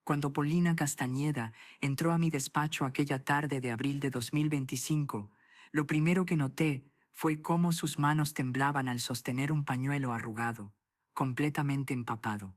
Cuando Polina Castañeda entró a mi despacho aquella tarde de abril de 2025, lo primero que noté fue cómo sus manos temblaban al sostener un pañuelo arrugado, completamente empapado.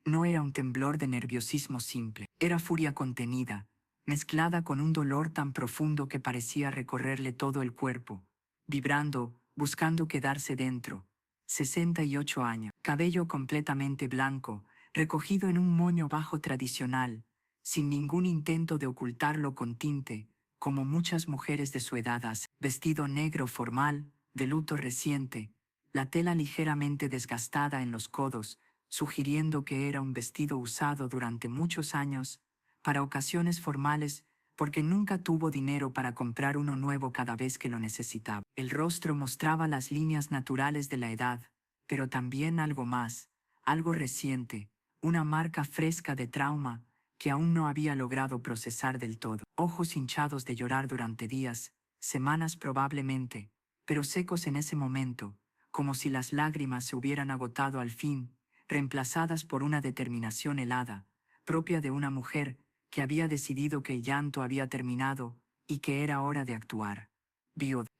No era un temblor de nerviosismo simple, era furia contenida, mezclada con un dolor tan profundo que parecía recorrerle todo el cuerpo, vibrando, buscando quedarse dentro. 68 años, cabello completamente blanco, recogido en un moño bajo tradicional, sin ningún intento de ocultarlo con tinte, como muchas mujeres de su edad hacen. Vestido negro formal, de luto reciente, la tela ligeramente desgastada en los codos, sugiriendo que era un vestido usado durante muchos años, para ocasiones formales, porque nunca tuvo dinero para comprar uno nuevo cada vez que lo necesitaba. El rostro mostraba las líneas naturales de la edad, pero también algo más, algo reciente, una marca fresca de trauma que aún no había logrado procesar del todo. Ojos hinchados de llorar durante días, semanas probablemente, pero secos en ese momento, como si las lágrimas se hubieran agotado al fin, reemplazadas por una determinación helada, propia de una mujer que había decidido que el llanto había terminado y que era hora de actuar.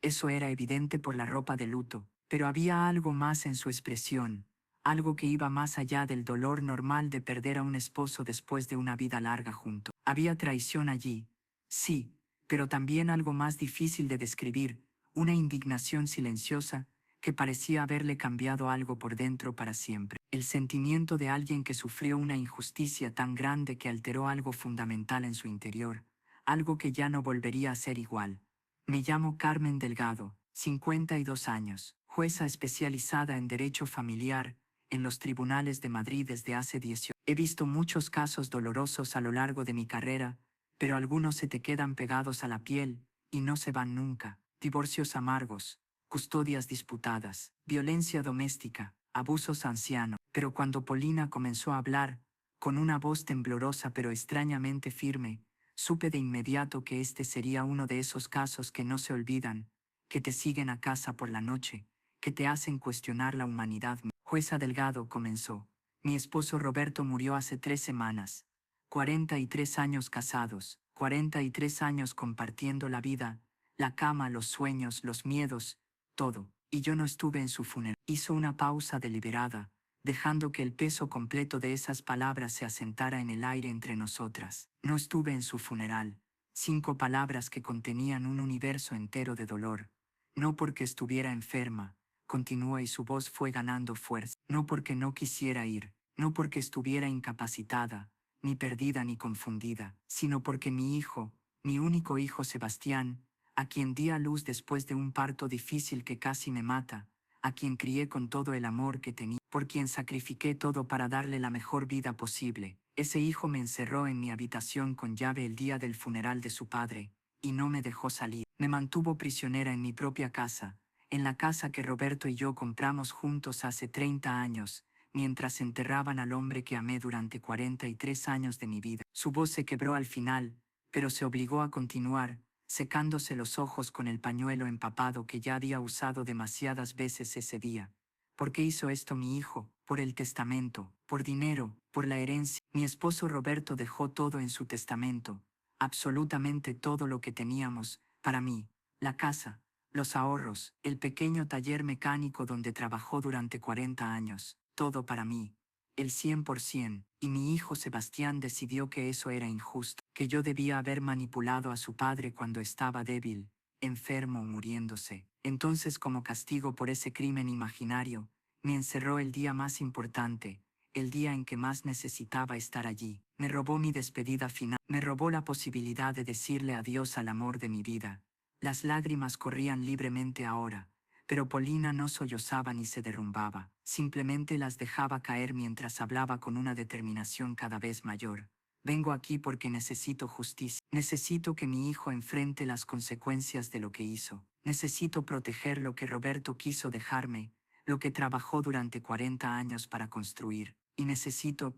Eso era evidente por la ropa de luto, pero había algo más en su expresión, algo que iba más allá del dolor normal de perder a un esposo después de una vida larga junto. Había traición allí, sí, pero también algo más difícil de describir, una indignación silenciosa que parecía haberle cambiado algo por dentro para siempre. El sentimiento de alguien que sufrió una injusticia tan grande que alteró algo fundamental en su interior, algo que ya no volvería a ser igual. Me llamo Carmen Delgado, 52 años, jueza especializada en Derecho Familiar, en los tribunales de Madrid desde hace 18. He visto muchos casos dolorosos a lo largo de mi carrera, pero algunos se te quedan pegados a la piel y no se van nunca. Divorcios amargos, custodias disputadas, violencia doméstica, abusos ancianos. Pero cuando Polina comenzó a hablar, con una voz temblorosa pero extrañamente firme, supe de inmediato que este sería uno de esos casos que no se olvidan, que te siguen a casa por la noche, que te hacen cuestionar la humanidad. Jueza Delgado comenzó. Mi esposo Roberto murió hace 3 semanas. 43 años casados, 43 años compartiendo la vida, la cama, los sueños, los miedos, todo. Y yo no estuve en su funeral. Hizo una pausa deliberada, dejando que el peso completo de esas palabras se asentara en el aire entre nosotras. No estuve en su funeral. 5 palabras que contenían un universo entero de dolor. No porque estuviera enferma, continuó y su voz fue ganando fuerza. No porque no quisiera ir, no porque estuviera incapacitada, ni perdida ni confundida, sino porque mi hijo, mi único hijo Sebastián, a quien di a luz después de un parto difícil que casi me mata, a quien crié con todo el amor que tenía, por quien sacrifiqué todo para darle la mejor vida posible. Ese hijo me encerró en mi habitación con llave el día del funeral de su padre, y no me dejó salir. Me mantuvo prisionera en mi propia casa, en la casa que Roberto y yo compramos juntos hace 30 años, mientras enterraban al hombre que amé durante 43 años de mi vida. Su voz se quebró al final, pero se obligó a continuar, secándose los ojos con el pañuelo empapado que ya había usado demasiadas veces ese día. ¿Por qué hizo esto mi hijo? Por el testamento, por dinero, por la herencia. Mi esposo Roberto dejó todo en su testamento, absolutamente todo lo que teníamos, para mí, la casa, los ahorros, el pequeño taller mecánico donde trabajó durante 40 años, todo para mí, el 100%, y mi hijo Sebastián decidió que eso era injusto, que yo debía haber manipulado a su padre cuando estaba débil, enfermo, muriéndose. Entonces, como castigo por ese crimen imaginario, me encerró el día más importante, el día en que más necesitaba estar allí. Me robó mi despedida final, me robó la posibilidad de decirle adiós al amor de mi vida. Las lágrimas corrían libremente ahora, pero Polina no sollozaba ni se derrumbaba, simplemente las dejaba caer mientras hablaba con una determinación cada vez mayor. Vengo aquí porque necesito justicia. Necesito que mi hijo enfrente las consecuencias de lo que hizo. Necesito proteger lo que Roberto quiso dejarme, lo que trabajó durante 40 años para construir. Y necesito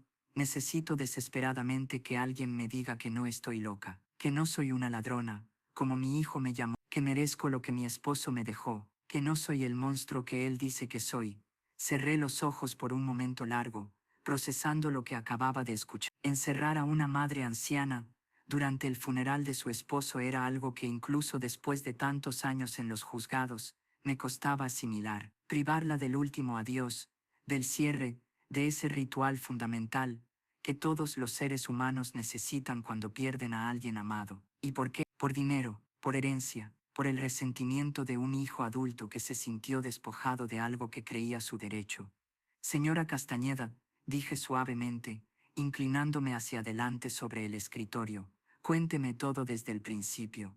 desesperadamente que alguien me diga que no estoy loca, que no soy una ladrona, como mi hijo me llamó, que merezco lo que mi esposo me dejó, que no soy el monstruo que él dice que soy. Cerré los ojos por un momento largo, procesando lo que acababa de escuchar. Encerrar a una madre anciana durante el funeral de su esposo era algo que incluso después de tantos años en los juzgados, me costaba asimilar. Privarla del último adiós, del cierre, de ese ritual fundamental que todos los seres humanos necesitan cuando pierden a alguien amado. ¿Y por qué? Por dinero, por herencia, por el resentimiento de un hijo adulto que se sintió despojado de algo que creía su derecho. Señora Castañeda, dije suavemente, inclinándome hacia adelante sobre el escritorio, cuénteme todo desde el principio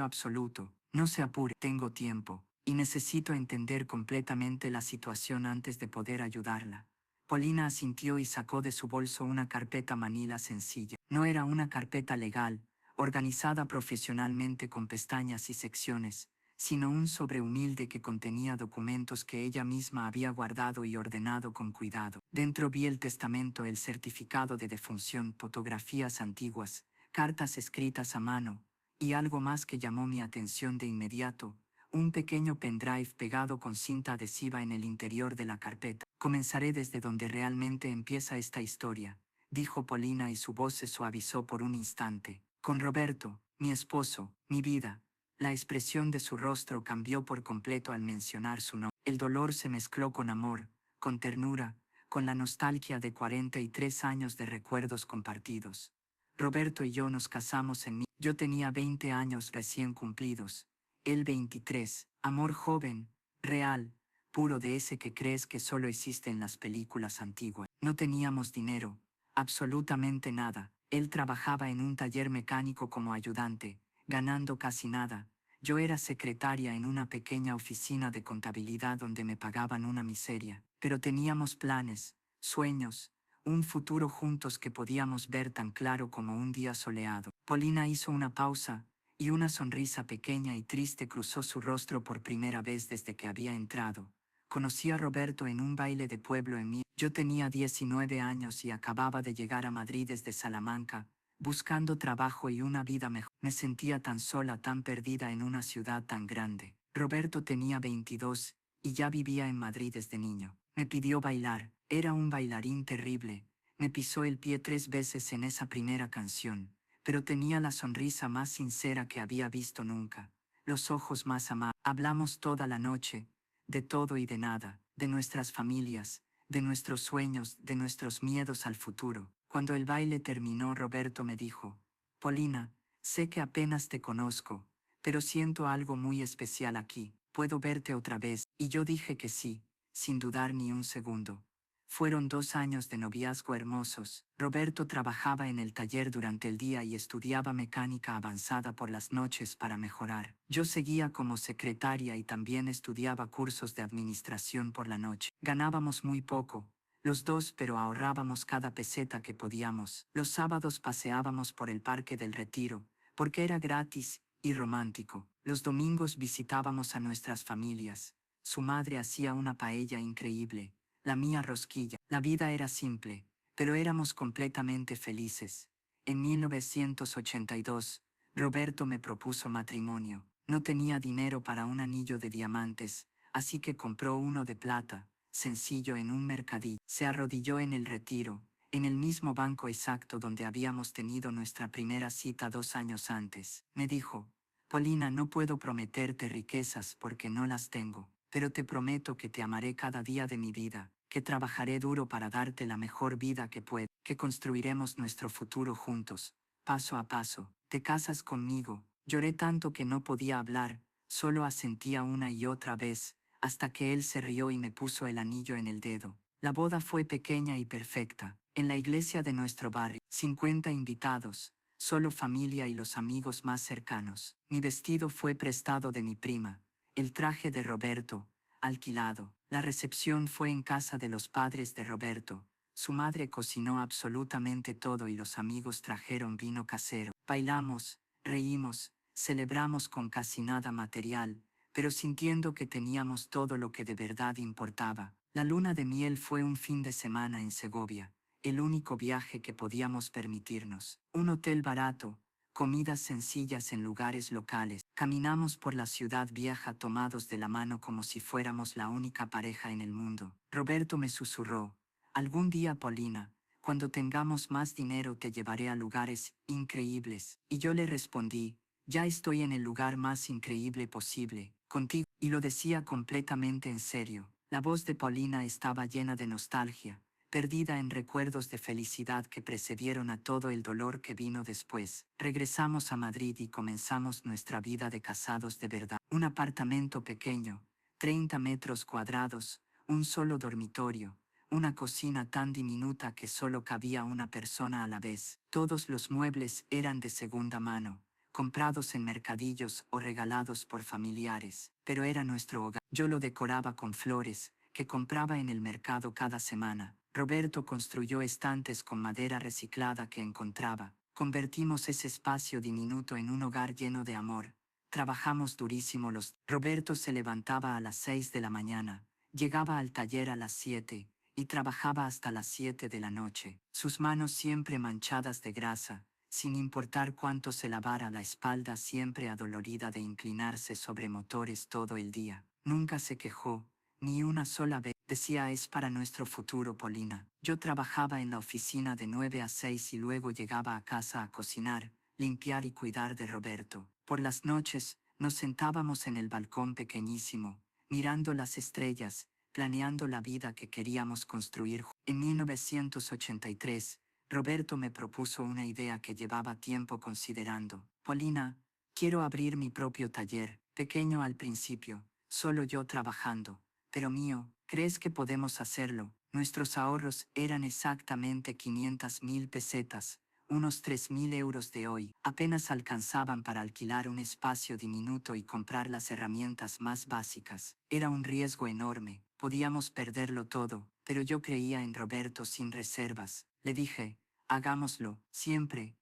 absoluto. No se apure, tengo tiempo, y necesito entender completamente la situación antes de poder ayudarla. Polina asintió y sacó de su bolso una carpeta manila sencilla. No era una carpeta legal, organizada profesionalmente con pestañas y secciones, sino un sobre humilde que contenía documentos que ella misma había guardado y ordenado con cuidado. Dentro vi el testamento, el certificado de defunción, fotografías antiguas, cartas escritas a mano, y algo más que llamó mi atención de inmediato, un pequeño pendrive pegado con cinta adhesiva en el interior de la carpeta. Comenzaré desde donde realmente empieza esta historia, dijo Polina y su voz se suavizó por un instante. Con Roberto, mi esposo, mi vida. La expresión de su rostro cambió por completo al mencionar su nombre. El dolor se mezcló con amor, con ternura, con la nostalgia de 43 años de recuerdos compartidos. Roberto y yo nos casamos en Yo tenía 20 años recién cumplidos, él 23, amor joven, real, puro, de ese que crees que solo existe en las películas antiguas. No teníamos dinero, absolutamente nada. Él trabajaba en un taller mecánico como ayudante, ganando casi nada. Yo era secretaria en una pequeña oficina de contabilidad donde me pagaban una miseria, pero teníamos planes, sueños, un futuro juntos que podíamos ver tan claro como un día soleado. Polina hizo una pausa, y una sonrisa pequeña y triste cruzó su rostro por primera vez desde que había entrado. Conocí a Roberto en un baile de pueblo en mí. Yo tenía 19 años y acababa de llegar a Madrid desde Salamanca, buscando trabajo y una vida mejor. Me sentía tan sola, tan perdida en una ciudad tan grande. Roberto tenía 22 y ya vivía en Madrid desde niño. Me pidió bailar, era un bailarín terrible. Me pisó el pie 3 veces en esa primera canción, pero tenía la sonrisa más sincera que había visto nunca, los ojos más amables. Hablamos toda la noche, de todo y de nada, de nuestras familias, de nuestros sueños, de nuestros miedos al futuro. Cuando el baile terminó, Roberto me dijo: Polina, sé que apenas te conozco, pero siento algo muy especial aquí. ¿Puedo verte otra vez? Y yo dije que sí, sin dudar ni un segundo. Fueron 2 años de noviazgo hermosos. Roberto trabajaba en el taller durante el día y estudiaba mecánica avanzada por las noches para mejorar. Yo seguía como secretaria y también estudiaba cursos de administración por la noche. Ganábamos muy poco, los dos, pero ahorrábamos cada peseta que podíamos. Los sábados paseábamos por el Parque del Retiro, porque era gratis y romántico. Los domingos visitábamos a nuestras familias. Su madre hacía una paella increíble, la mía rosquilla. La vida era simple, pero éramos completamente felices. En 1982, Roberto me propuso matrimonio. No tenía dinero para un anillo de diamantes, así que compró uno de plata, sencillo, en un mercadillo. Se arrodilló en el Retiro, en el mismo banco exacto donde habíamos tenido nuestra primera cita 2 años antes. Me dijo: Polina, no puedo prometerte riquezas porque no las tengo, pero te prometo que te amaré cada día de mi vida, que trabajaré duro para darte la mejor vida que pueda, que construiremos nuestro futuro juntos, paso a paso. ¿Te casas conmigo? Lloré tanto que no podía hablar, solo asentía una y otra vez, hasta que él se rió y me puso el anillo en el dedo. La boda fue pequeña y perfecta, en la iglesia de nuestro barrio. 50 invitados, solo familia y los amigos más cercanos. Mi vestido fue prestado de mi prima, el traje de Roberto, alquilado. La recepción fue en casa de los padres de Roberto. Su madre cocinó absolutamente todo y los amigos trajeron vino casero. Bailamos, reímos, celebramos con casi nada material, pero sintiendo que teníamos todo lo que de verdad importaba. La luna de miel fue un fin de semana en Segovia, el único viaje que podíamos permitirnos. Un hotel barato, comidas sencillas en lugares locales. Caminamos por la ciudad vieja tomados de la mano como si fuéramos la única pareja en el mundo. Roberto me susurró: Algún día, Paulina, cuando tengamos más dinero te llevaré a lugares increíbles. Y yo le respondí, ya estoy en el lugar más increíble posible, contigo. Y lo decía completamente en serio. La voz de Paulina estaba llena de nostalgia, perdida en recuerdos de felicidad que precedieron a todo el dolor que vino después. Regresamos a Madrid y comenzamos nuestra vida de casados de verdad. Un apartamento pequeño, 30 metros cuadrados, un solo dormitorio, una cocina tan diminuta que solo cabía una persona a la vez. Todos los muebles eran de segunda mano, comprados en mercadillos o regalados por familiares, pero era nuestro hogar. Yo lo decoraba con flores, que compraba en el mercado cada semana. Roberto construyó estantes con madera reciclada que encontraba. Convertimos ese espacio diminuto en un hogar lleno de amor. Trabajamos durísimo los... Roberto se levantaba a las 6 de la mañana, llegaba al taller a las 7, y trabajaba hasta las 7 de la noche, sus manos siempre manchadas de grasa, sin importar cuánto se lavara, la espalda siempre adolorida de inclinarse sobre motores todo el día. Nunca se quejó, ni una sola vez. Decía, es para nuestro futuro, Paulina. Yo trabajaba en la oficina de 9 a 6 y luego llegaba a casa a cocinar, limpiar y cuidar de Roberto. Por las noches, nos sentábamos en el balcón pequeñísimo, mirando las estrellas, planeando la vida que queríamos construir. En 1983, Roberto me propuso una idea que llevaba tiempo considerando. Paulina, quiero abrir mi propio taller, pequeño al principio, solo yo trabajando, pero mío. ¿Crees que podemos hacerlo? Nuestros ahorros eran exactamente 500.000 pesetas, unos 3.000 euros de hoy. Apenas alcanzaban para alquilar un espacio diminuto y comprar las herramientas más básicas. Era un riesgo enorme, podíamos perderlo todo, pero yo creía en Roberto sin reservas. Le dije, hagámoslo, siempre.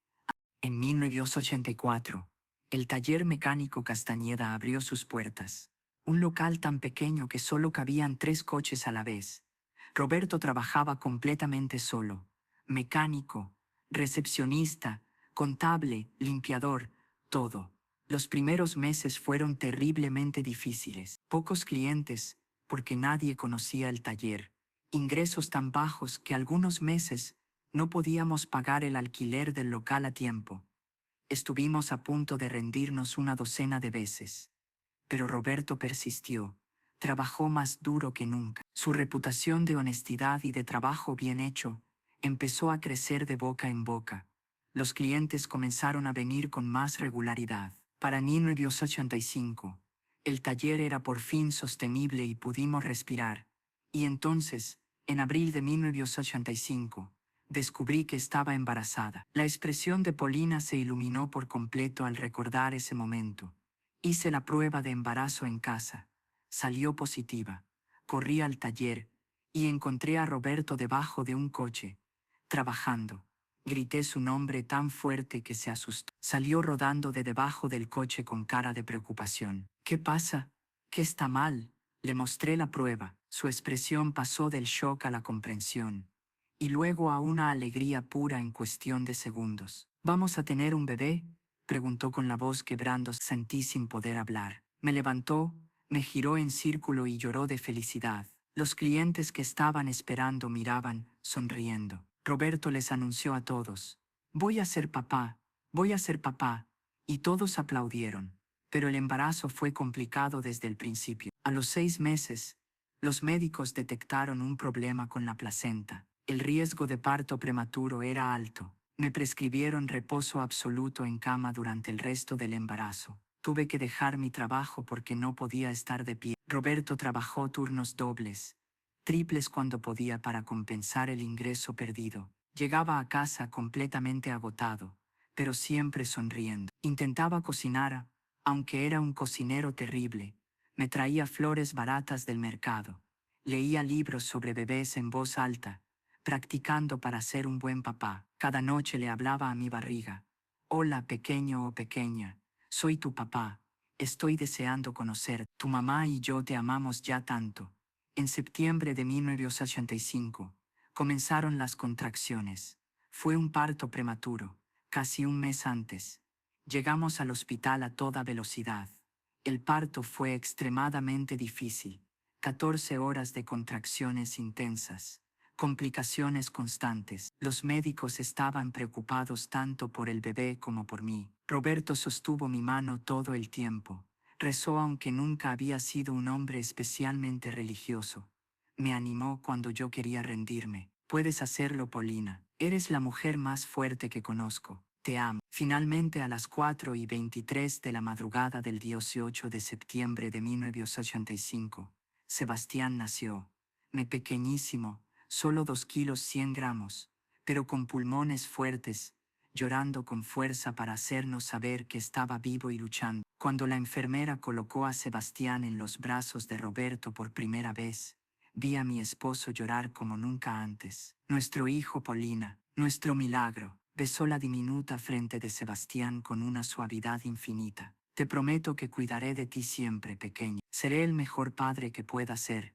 En 1984, el taller mecánico Castañeda abrió sus puertas. Un local tan pequeño que solo cabían 3 coches a la vez. Roberto trabajaba completamente solo. Mecánico, recepcionista, contable, limpiador, todo. Los primeros meses fueron terriblemente difíciles. Pocos clientes, porque nadie conocía el taller. Ingresos tan bajos que algunos meses no podíamos pagar el alquiler del local a tiempo. Estuvimos a punto de rendirnos una docena de veces. Pero Roberto persistió. Trabajó más duro que nunca. Su reputación de honestidad y de trabajo bien hecho empezó a crecer de boca en boca. Los clientes comenzaron a venir con más regularidad. Para 1985, el taller era por fin sostenible y pudimos respirar. Y entonces, en abril de 1985, descubrí que estaba embarazada. La expresión de Paulina se iluminó por completo al recordar ese momento. Hice la prueba de embarazo en casa. Salió positiva. Corrí al taller y encontré a Roberto debajo de un coche, trabajando. Grité su nombre tan fuerte que se asustó. Salió rodando de debajo del coche con cara de preocupación. ¿Qué pasa? ¿Qué está mal? Le mostré la prueba. Su expresión pasó del shock a la comprensión, y luego a una alegría pura en cuestión de segundos. ¿Vamos a tener un bebé?, preguntó con la voz quebrando. Sentí sin poder hablar. Me levantó, me giró en círculo y lloró de felicidad. Los clientes que estaban esperando miraban, sonriendo. Roberto les anunció a todos: voy a ser papá, voy a ser papá. Y todos aplaudieron. Pero el embarazo fue complicado desde el principio. A los 6 meses, los médicos detectaron un problema con la placenta. El riesgo de parto prematuro era alto. Me prescribieron reposo absoluto en cama durante el resto del embarazo. Tuve que dejar mi trabajo porque no podía estar de pie. Roberto trabajó turnos dobles, triples cuando podía para compensar el ingreso perdido. Llegaba a casa completamente agotado, pero siempre sonriendo. Intentaba cocinar, aunque era un cocinero terrible. Me traía flores baratas del mercado. Leía libros sobre bebés en voz alta, practicando para ser un buen papá. Cada noche le hablaba a mi barriga: hola, pequeño o pequeña, soy tu papá. Estoy deseando conocer. Tu mamá y yo te amamos ya tanto. En septiembre de 1985, comenzaron las contracciones. Fue un parto prematuro, casi un mes antes. Llegamos al hospital a toda velocidad. El parto fue extremadamente difícil. 14 horas de contracciones intensas, Complicaciones constantes. Los médicos estaban preocupados tanto por el bebé como por mí. Roberto sostuvo mi mano todo el tiempo. Rezó aunque nunca había sido un hombre especialmente religioso. Me animó cuando yo quería rendirme. Puedes hacerlo, Paulina. Eres la mujer más fuerte que conozco. Te amo. Finalmente, a las 4:23 de la madrugada del 18 de septiembre de 1985, Sebastián nació. Pequeñísimo, solo 2 kilos 100 gramos, pero con pulmones fuertes, llorando con fuerza para hacernos saber que estaba vivo y luchando. Cuando la enfermera colocó a Sebastián en los brazos de Roberto por primera vez, vi a mi esposo llorar como nunca antes. Nuestro hijo, Paulina, nuestro milagro, besó la diminuta frente de Sebastián con una suavidad infinita. Te prometo que cuidaré de ti siempre, pequeño. Seré el mejor padre que pueda ser.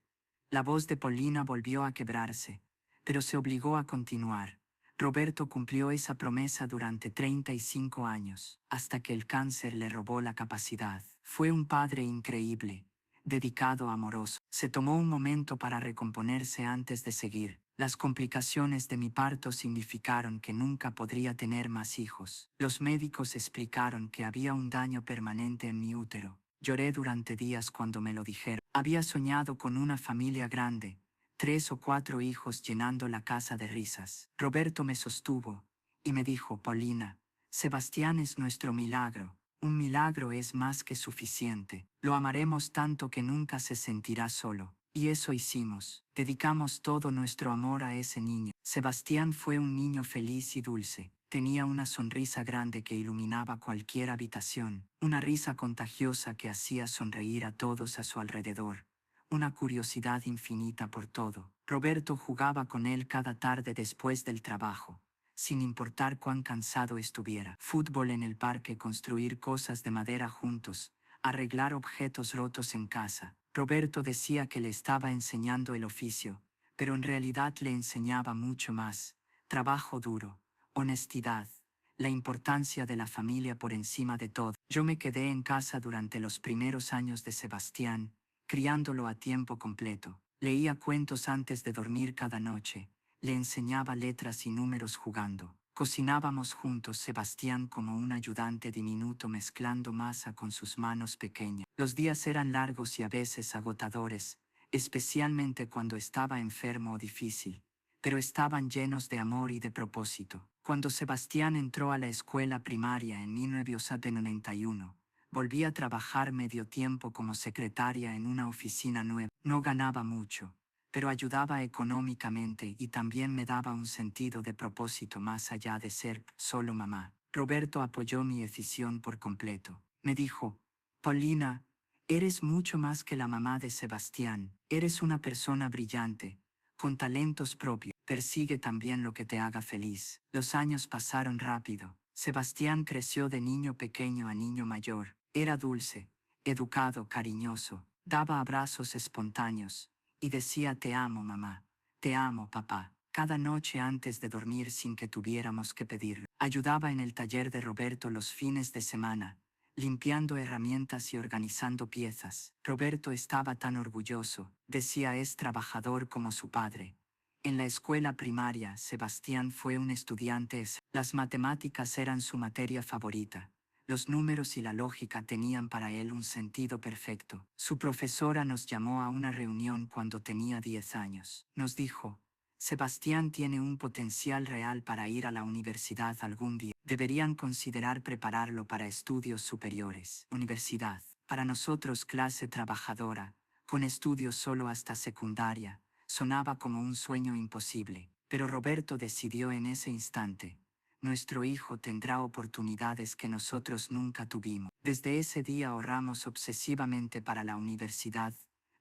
La voz de Paulina volvió a quebrarse, pero se obligó a continuar. Roberto cumplió esa promesa durante 35 años, hasta que el cáncer le robó la capacidad. Fue un padre increíble, dedicado, amoroso. Se tomó un momento para recomponerse antes de seguir. Las complicaciones de mi parto significaron que nunca podría tener más hijos. Los médicos explicaron que había un daño permanente en mi útero. Lloré durante días cuando me lo dijeron. Había soñado con una familia grande, 3 o 4 hijos llenando la casa de risas. Roberto me sostuvo y me dijo: Paulina, Sebastián es nuestro milagro. Un milagro es más que suficiente. Lo amaremos tanto que nunca se sentirá solo. Y eso hicimos. Dedicamos todo nuestro amor a ese niño. Sebastián fue un niño feliz y dulce. Tenía una sonrisa grande que iluminaba cualquier habitación, una risa contagiosa que hacía sonreír a todos a su alrededor, una curiosidad infinita por todo. Roberto jugaba con él cada tarde después del trabajo, sin importar cuán cansado estuviera. Fútbol en el parque, construir cosas de madera juntos, arreglar objetos rotos en casa. Roberto decía que le estaba enseñando el oficio, pero en realidad le enseñaba mucho más: trabajo duro, honestidad, la importancia de la familia por encima de todo. Yo me quedé en casa durante los primeros años de Sebastián, criándolo a tiempo completo. Leía cuentos antes de dormir cada noche, le enseñaba letras y números jugando. Cocinábamos juntos, Sebastián como un ayudante diminuto mezclando masa con sus manos pequeñas. Los días eran largos y a veces agotadores, especialmente cuando estaba enfermo o difícil, pero estaban llenos de amor y de propósito. Cuando Sebastián entró a la escuela primaria en 1991, volví a trabajar medio tiempo como secretaria en una oficina nueva. No ganaba mucho, pero ayudaba económicamente y también me daba un sentido de propósito más allá de ser solo mamá. Roberto apoyó mi decisión por completo. Me dijo: Paulina, eres mucho más que la mamá de Sebastián. Eres una persona brillante, con talentos propios. Persigue también lo que te haga feliz. Los años pasaron rápido. Sebastián creció de niño pequeño a niño mayor. Era dulce, educado, cariñoso, daba abrazos espontáneos y decía: te amo, mamá, te amo, papá, cada noche antes de dormir sin que tuviéramos que pedirlo. Ayudaba en el taller de Roberto los fines de semana, limpiando herramientas y organizando piezas. Roberto estaba tan orgulloso, decía: es trabajador como su padre. En la escuela primaria, Sebastián fue un estudiante. Las matemáticas eran su materia favorita. Los números y la lógica tenían para él un sentido perfecto. Su profesora nos llamó a una reunión cuando tenía 10 años. Nos dijo: Sebastián tiene un potencial real para ir a la universidad algún día. Deberían considerar prepararlo para estudios superiores. Universidad. Para nosotros, clase trabajadora, con estudios solo hasta secundaria, sonaba como un sueño imposible. Pero Roberto decidió en ese instante: nuestro hijo tendrá oportunidades que nosotros nunca tuvimos. Desde ese día ahorramos obsesivamente para la universidad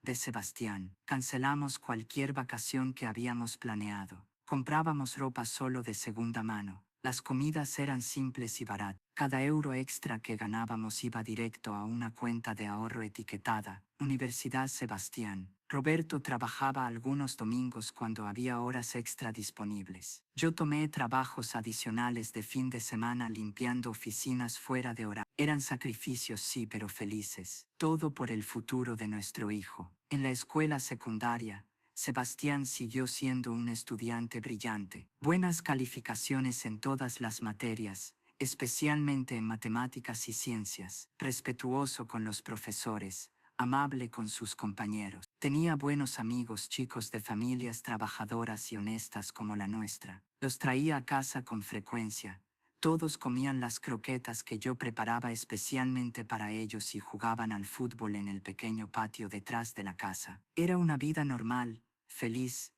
de Sebastián. Cancelamos cualquier vacación que habíamos planeado. Comprábamos ropa solo de segunda mano. Las comidas eran simples y baratas. Cada euro extra que ganábamos iba directo a una cuenta de ahorro etiquetada Universidad Sebastián. Roberto trabajaba algunos domingos cuando había horas extra disponibles. Yo tomé trabajos adicionales de fin de semana limpiando oficinas fuera de hora. Eran sacrificios, sí, pero felices. Todo por el futuro de nuestro hijo. En la escuela secundaria, Sebastián siguió siendo un estudiante brillante. Buenas calificaciones en todas las materias, especialmente en matemáticas y ciencias. Respetuoso con los profesores, amable con sus compañeros. Tenía buenos amigos, chicos de familias trabajadoras y honestas como la nuestra. Los traía a casa con frecuencia. Todos comían las croquetas que yo preparaba especialmente para ellos y jugaban al fútbol en el pequeño patio detrás de la casa. Era una vida normal, feliz.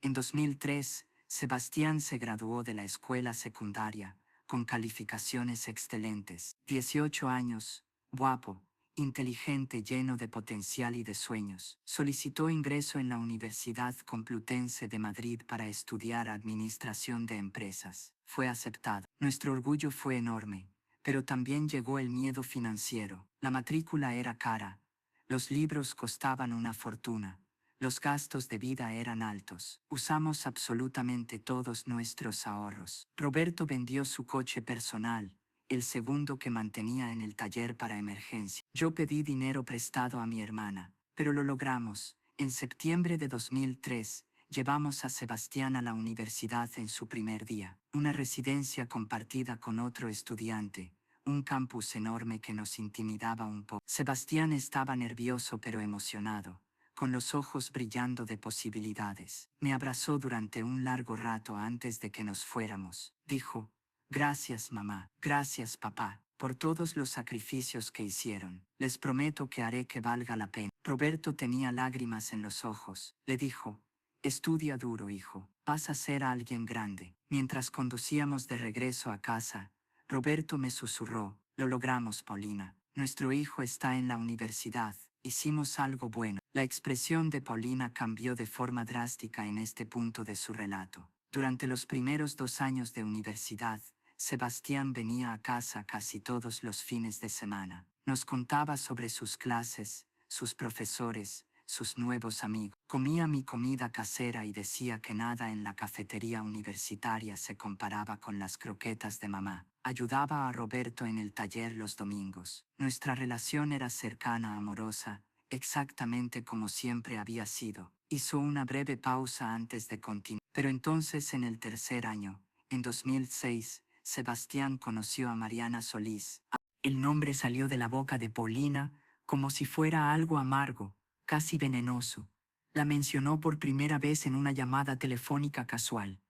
En 2003, Sebastián se graduó de la escuela secundaria, con calificaciones excelentes. 18 años, guapo, inteligente, lleno de potencial y de sueños. Solicitó ingreso en la Universidad Complutense de Madrid para estudiar Administración de Empresas. Fue aceptado. Nuestro orgullo fue enorme, pero también llegó el miedo financiero. La matrícula era cara, los libros costaban una fortuna, los gastos de vida eran altos. Usamos absolutamente todos nuestros ahorros. Roberto vendió su coche personal, el segundo que mantenía en el taller para emergencia. Yo pedí dinero prestado a mi hermana, pero lo logramos. En septiembre de 2003, llevamos a Sebastián a la universidad en su primer día. Una residencia compartida con otro estudiante, un campus enorme que nos intimidaba un poco. Sebastián estaba nervioso pero emocionado, con los ojos brillando de posibilidades. Me abrazó durante un largo rato antes de que nos fuéramos. Dijo: «Gracias, mamá. Gracias, papá, por todos los sacrificios que hicieron. Les prometo que haré que valga la pena». Roberto tenía lágrimas en los ojos. Le dijo: «Estudia duro, hijo. Vas a ser alguien grande». Mientras conducíamos de regreso a casa, Roberto me susurró: «Lo logramos, Paulina. Nuestro hijo está en la universidad. Hicimos algo bueno». La expresión de Paulina cambió de forma drástica en este punto de su relato. Durante los primeros 2 años de universidad, Sebastián venía a casa casi todos los fines de semana. Nos contaba sobre sus clases, sus profesores, sus nuevos amigos. Comía mi comida casera y decía que nada en la cafetería universitaria se comparaba con las croquetas de mamá. Ayudaba a Roberto en el taller los domingos. Nuestra relación era cercana, amorosa, exactamente como siempre había sido. Hizo una breve pausa antes de continuar. Pero entonces, en el tercer año, en 2006, Sebastián conoció a Mariana Solís. El nombre salió de la boca de Paulina como si fuera algo amargo, casi venenoso. La mencionó por primera vez en una llamada telefónica casual.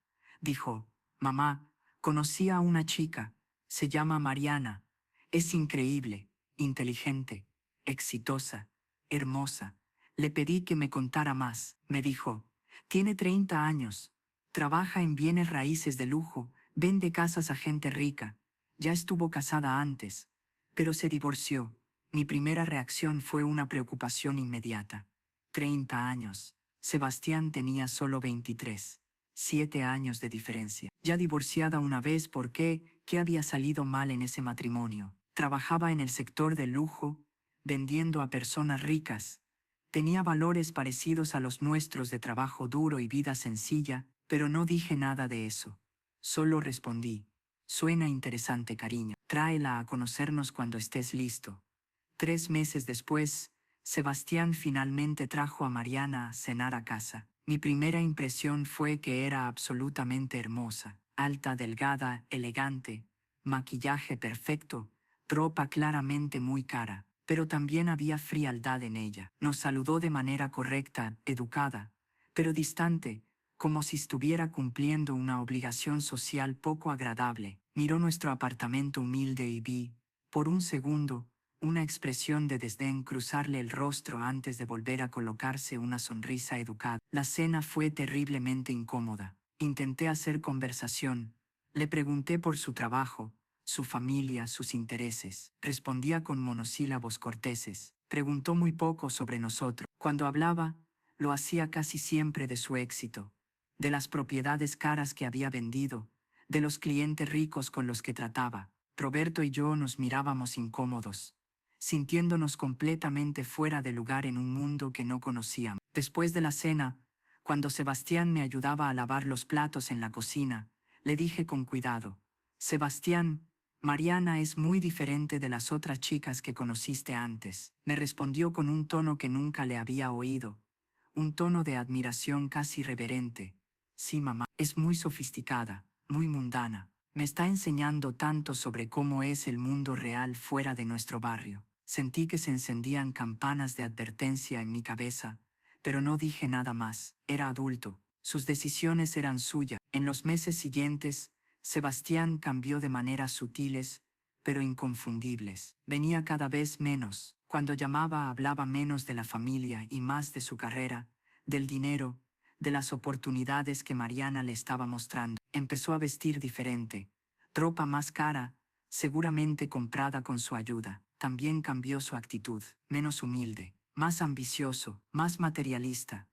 Dijo: «Mamá, conocí a una chica. Se llama Mariana. Es increíble, inteligente, exitosa, hermosa. Le pedí que me contara más». Me dijo: «Tiene 30 años. Trabaja en bienes raíces de lujo. Vende casas a gente rica. Ya estuvo casada antes, pero se divorció». Mi primera reacción fue una preocupación inmediata. 30 años. Sebastián tenía solo 23. 7 años de diferencia. Ya divorciada una vez, ¿por qué? ¿Qué había salido mal en ese matrimonio? Trabajaba en el sector del lujo, vendiendo a personas ricas. Tenía valores parecidos a los nuestros de trabajo duro y vida sencilla, pero no dije nada de eso. Solo respondí: «Suena interesante, cariño. Tráela a conocernos cuando estés listo». 3 meses después, Sebastián finalmente trajo a Mariana a cenar a casa. Mi primera impresión fue que era absolutamente hermosa, alta, delgada, elegante, maquillaje perfecto, ropa claramente muy cara, pero también había frialdad en ella. Nos saludó de manera correcta, educada, pero distante, como si estuviera cumpliendo una obligación social poco agradable. Miró nuestro apartamento humilde y vi, por un segundo, una expresión de desdén cruzarle el rostro antes de volver a colocarse una sonrisa educada. La cena fue terriblemente incómoda. Intenté hacer conversación. Le pregunté por su trabajo, su familia, sus intereses. Respondía con monosílabos corteses. Preguntó muy poco sobre nosotros. Cuando hablaba, lo hacía casi siempre de su éxito, de las propiedades caras que había vendido, de los clientes ricos con los que trataba. Roberto y yo nos mirábamos incómodos, sintiéndonos completamente fuera de lugar en un mundo que no conocíamos. Después de la cena, cuando Sebastián me ayudaba a lavar los platos en la cocina, le dije con cuidado: «Sebastián, Mariana es muy diferente de las otras chicas que conociste antes». Me respondió con un tono que nunca le había oído, un tono de admiración casi reverente. Sí, mamá, es muy sofisticada, muy mundana. Me está enseñando tanto sobre cómo es el mundo real fuera de nuestro barrio. Sentí que se encendían campanas de advertencia en mi cabeza, pero no dije nada más. Era adulto. Sus decisiones eran suyas. En los meses siguientes, Sebastián cambió de maneras sutiles, pero inconfundibles. Venía cada vez menos. Cuando llamaba hablaba menos de la familia y más de su carrera, del dinero, de las oportunidades que Mariana le estaba mostrando. Empezó a vestir diferente, ropa más cara, seguramente comprada con su ayuda. También cambió su actitud, menos humilde, más ambicioso, más materialista.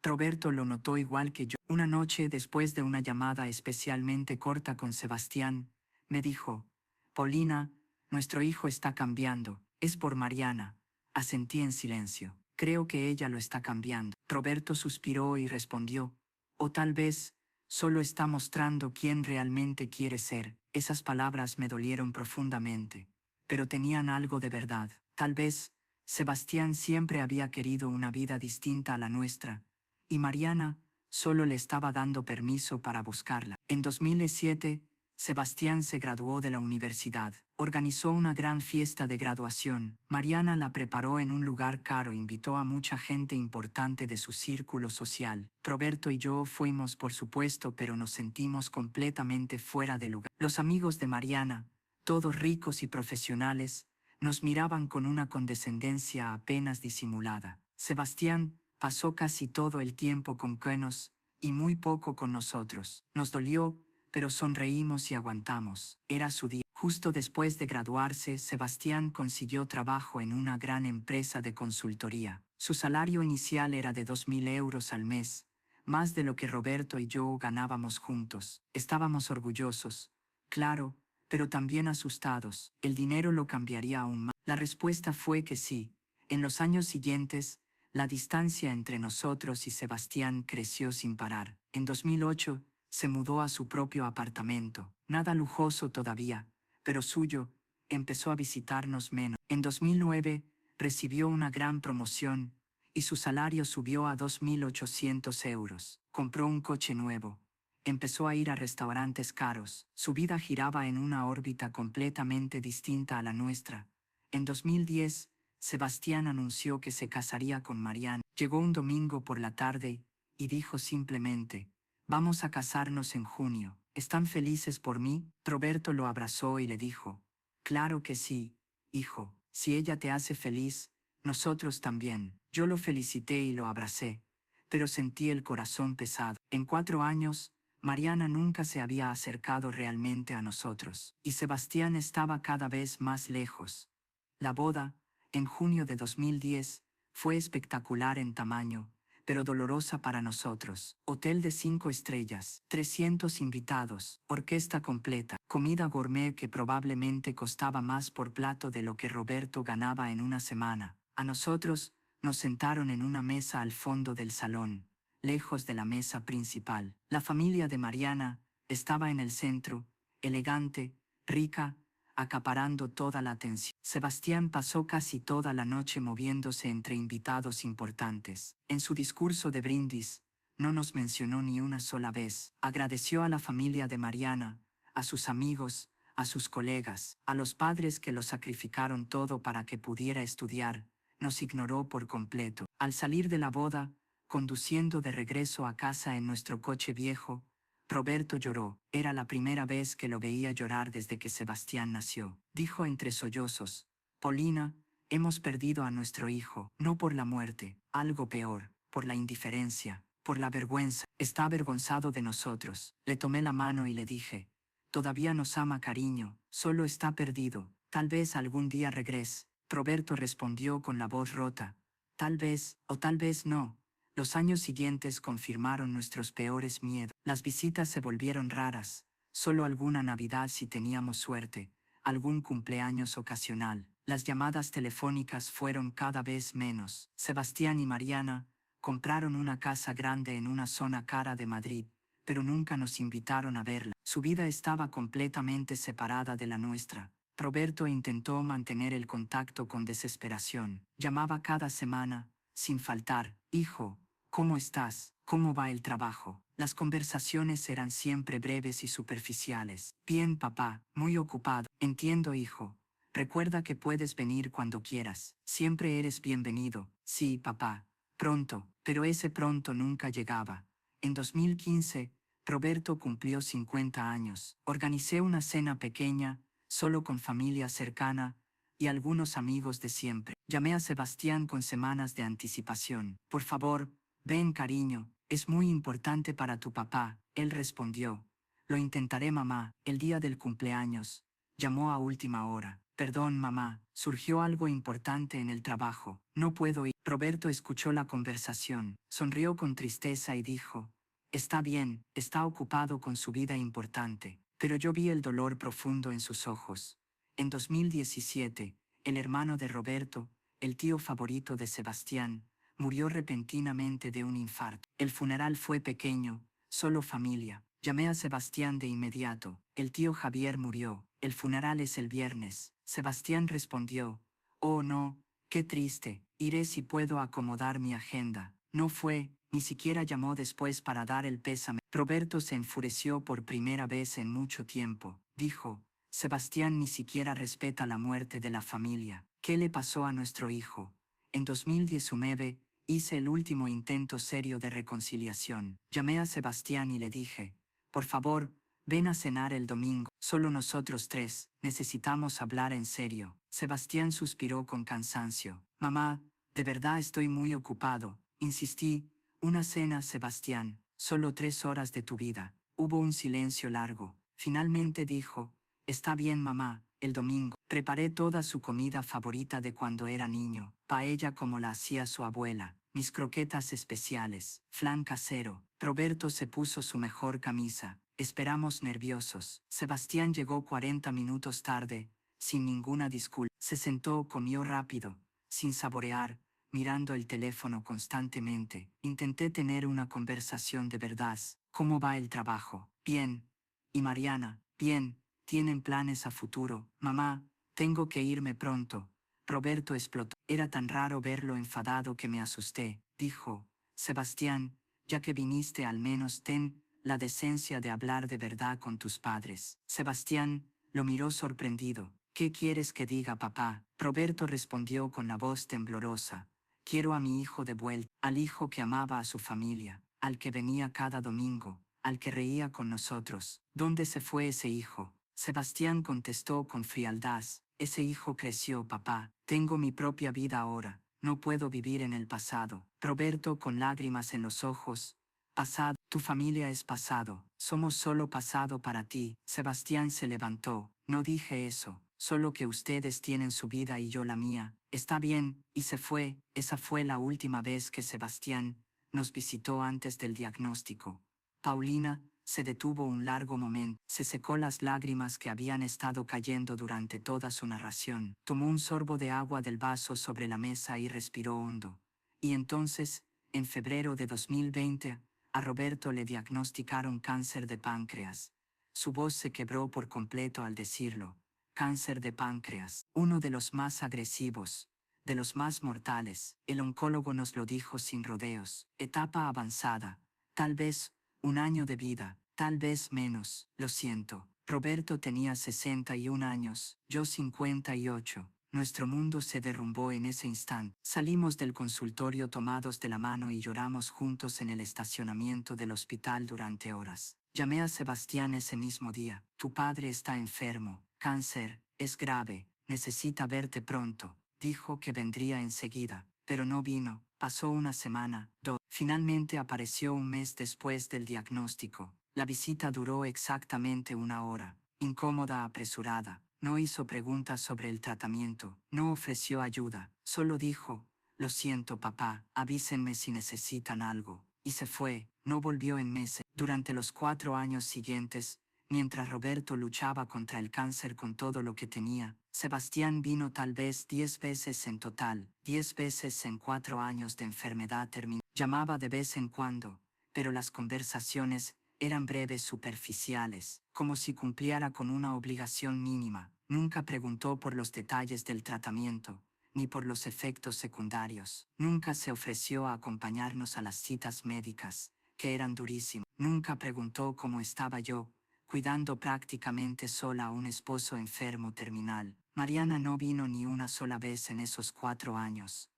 Roberto lo notó igual que yo. Una noche, después de una llamada especialmente corta con Sebastián, me dijo: Paulina, nuestro hijo está cambiando. Es por Mariana. Asentí en silencio. Creo que ella lo está cambiando. Roberto suspiró y respondió: o tal vez solo está mostrando quién realmente quiere ser. Esas palabras me dolieron profundamente, pero tenían algo de verdad. Tal vez Sebastián siempre había querido una vida distinta a la nuestra, y Mariana solo le estaba dando permiso para buscarla. En 2007, Sebastián se graduó de la universidad. Organizó una gran fiesta de graduación. Mariana la preparó en un lugar caro, invitó a mucha gente importante de su círculo social. Roberto y yo fuimos, por supuesto, pero nos sentimos completamente fuera de lugar. Los amigos de Mariana, todos ricos y profesionales, nos miraban con una condescendencia apenas disimulada. Sebastián pasó casi todo el tiempo con Kenos y muy poco con nosotros. Nos dolió, pero sonreímos y aguantamos. Era su día. Justo después de graduarse, Sebastián consiguió trabajo en una gran empresa de consultoría. Su salario inicial era de 2.000 euros al mes, más de lo que Roberto y yo ganábamos juntos. Estábamos orgullosos, claro, pero también asustados. ¿El dinero lo cambiaría aún más? La respuesta fue que sí. En los años siguientes, la distancia entre nosotros y Sebastián creció sin parar. En 2008, se mudó a su propio apartamento, nada lujoso todavía, pero suyo. Empezó a visitarnos menos. En 2009, recibió una gran promoción y su salario subió a 2.800 euros. Compró un coche nuevo. Empezó a ir a restaurantes caros. Su vida giraba en una órbita completamente distinta a la nuestra. En 2010, Sebastián anunció que se casaría con Mariana. Llegó un domingo por la tarde y dijo simplemente: vamos a casarnos en junio. ¿Están felices por mí? Roberto lo abrazó y le dijo: claro que sí, hijo. Si ella te hace feliz, nosotros también. Yo lo felicité y lo abracé, pero sentí el corazón pesado. En 4 años, Mariana nunca se había acercado realmente a nosotros, y Sebastián estaba cada vez más lejos. La boda, en junio de 2010, fue espectacular en tamaño, pero dolorosa para nosotros. Hotel de 5 estrellas, 300 invitados, orquesta completa, comida gourmet que probablemente costaba más por plato de lo que Roberto ganaba en una semana. A nosotros nos sentaron en una mesa al fondo del salón, lejos de la mesa principal. La familia de Mariana estaba en el centro, elegante, rica, acaparando toda la atención. Sebastián pasó casi toda la noche moviéndose entre invitados importantes. En su discurso de brindis, no nos mencionó ni una sola vez. Agradeció a la familia de Mariana, a sus amigos, a sus colegas, a los padres que lo sacrificaron todo para que pudiera estudiar. Nos ignoró por completo. Al salir de la boda, conduciendo de regreso a casa en nuestro coche viejo, Roberto lloró. Era la primera vez que lo veía llorar desde que Sebastián nació. Dijo entre sollozos: Paulina, hemos perdido a nuestro hijo, no por la muerte, algo peor, por la indiferencia, por la vergüenza. Está avergonzado de nosotros. Le tomé la mano y le dije: todavía nos ama, cariño, solo está perdido. Tal vez algún día regrese. Roberto respondió con la voz rota: tal vez, o tal vez no. Los años siguientes confirmaron nuestros peores miedos. Las visitas se volvieron raras, solo alguna Navidad si teníamos suerte, algún cumpleaños ocasional. Las llamadas telefónicas fueron cada vez menos. Sebastián y Mariana compraron una casa grande en una zona cara de Madrid, pero nunca nos invitaron a verla. Su vida estaba completamente separada de la nuestra. Roberto intentó mantener el contacto con desesperación. Llamaba cada semana, sin faltar: hijo, ¿Cómo estás? ¿Cómo va el trabajo? Las conversaciones eran siempre breves y superficiales. Bien, papá, muy ocupado. Entiendo, hijo. Recuerda que puedes venir cuando quieras. Siempre eres bienvenido. Sí, papá. Pronto, pero ese pronto nunca llegaba. En 2015, Roberto cumplió 50 años. Organicé una cena pequeña, solo con familia cercana y algunos amigos de siempre. Llamé a Sebastián con semanas de anticipación. Por favor, ven, cariño, es muy importante para tu papá. Él respondió. Lo intentaré, mamá. El día del cumpleaños. Llamó a última hora. Perdón, mamá, surgió algo importante en el trabajo. No puedo ir. Roberto escuchó la conversación, sonrió con tristeza y dijo, está bien, está ocupado con su vida importante. Pero yo vi el dolor profundo en sus ojos. En 2017, el hermano de Roberto, el tío favorito de Sebastián, murió repentinamente de un infarto. El funeral fue pequeño, solo familia. Llamé a Sebastián de inmediato. El tío Javier murió. El funeral es el viernes. Sebastián respondió. Oh no, qué triste. Iré si puedo acomodar mi agenda. No fue, ni siquiera llamó después para dar el pésame. Roberto se enfureció por primera vez en mucho tiempo. Dijo, Sebastián ni siquiera respeta la muerte de la familia. ¿Qué le pasó a nuestro hijo? En 2019, hice el último intento serio de reconciliación. Llamé a Sebastián y le dije, por favor, ven a cenar el domingo. Solo nosotros tres, necesitamos hablar en serio. Sebastián suspiró con cansancio. Mamá, de verdad estoy muy ocupado. Insistí, una cena, Sebastián, solo 3 horas de tu vida. Hubo un silencio largo. Finalmente dijo, está bien, mamá, el domingo. Preparé toda su comida favorita de cuando era niño, paella como la hacía su abuela, mis croquetas especiales, flan casero. Roberto se puso su mejor camisa. Esperamos nerviosos. Sebastián llegó 40 minutos tarde, sin ninguna disculpa. Se sentó, comió rápido, sin saborear, mirando el teléfono constantemente. Intenté tener una conversación de verdad. ¿Cómo va el trabajo? Bien. ¿Y Mariana? Bien. ¿Tienen planes a futuro? Mamá, tengo que irme pronto. Roberto explotó. Era tan raro verlo enfadado que me asusté. Dijo, Sebastián, ya que viniste al menos ten la decencia de hablar de verdad con tus padres. Sebastián lo miró sorprendido. ¿Qué quieres que diga, papá? Roberto respondió con la voz temblorosa. Quiero a mi hijo de vuelta, al hijo que amaba a su familia, al que venía cada domingo, al que reía con nosotros. ¿Dónde se fue ese hijo? Sebastián contestó con frialdad. Ese hijo creció, papá. Tengo mi propia vida ahora. No puedo vivir en el pasado. Roberto, con lágrimas en los ojos. Pasado, tu familia es pasado. Somos solo pasado para ti. Sebastián se levantó. No dije eso. Solo que ustedes tienen su vida y yo la mía. Está bien, y se fue. Esa fue la última vez que Sebastián nos visitó antes del diagnóstico. Paulina se detuvo un largo momento, se secó las lágrimas que habían estado cayendo durante toda su narración, tomó un sorbo de agua del vaso sobre la mesa y respiró hondo. Y entonces, en febrero de 2020, a Roberto le diagnosticaron cáncer de páncreas. Su voz se quebró por completo al decirlo. Cáncer de páncreas, uno de los más agresivos, de los más mortales. El oncólogo nos lo dijo sin rodeos. Etapa avanzada. Tal vez 1 año de vida, tal vez menos, lo siento. Roberto tenía 61 años, yo 58. Nuestro mundo se derrumbó en ese instante. Salimos del consultorio tomados de la mano y lloramos juntos en el estacionamiento del hospital durante horas. Llamé a Sebastián ese mismo día. Tu padre está enfermo, cáncer, es grave, necesita verte pronto. Dijo que vendría enseguida, pero no vino. Pasó una semana, dos. Finalmente apareció un mes después del diagnóstico. La visita duró exactamente 1 hora. Incómoda, apresurada. No hizo preguntas sobre el tratamiento. No ofreció ayuda. Solo dijo, lo siento, papá, avísenme si necesitan algo. Y se fue. No volvió en meses. Durante los 4 años siguientes, mientras Roberto luchaba contra el cáncer con todo lo que tenía, Sebastián vino tal vez 10 veces en total, 10 veces en 4 años de enfermedad terminal. Llamaba de vez en cuando, pero las conversaciones eran breves, superficiales, como si cumpliera con una obligación mínima. Nunca preguntó por los detalles del tratamiento, ni por los efectos secundarios. Nunca se ofreció a acompañarnos a las citas médicas, que eran durísimas. Nunca preguntó cómo estaba yo, cuidando prácticamente sola a un esposo enfermo terminal. Mariana no vino ni una sola vez en esos 4 años.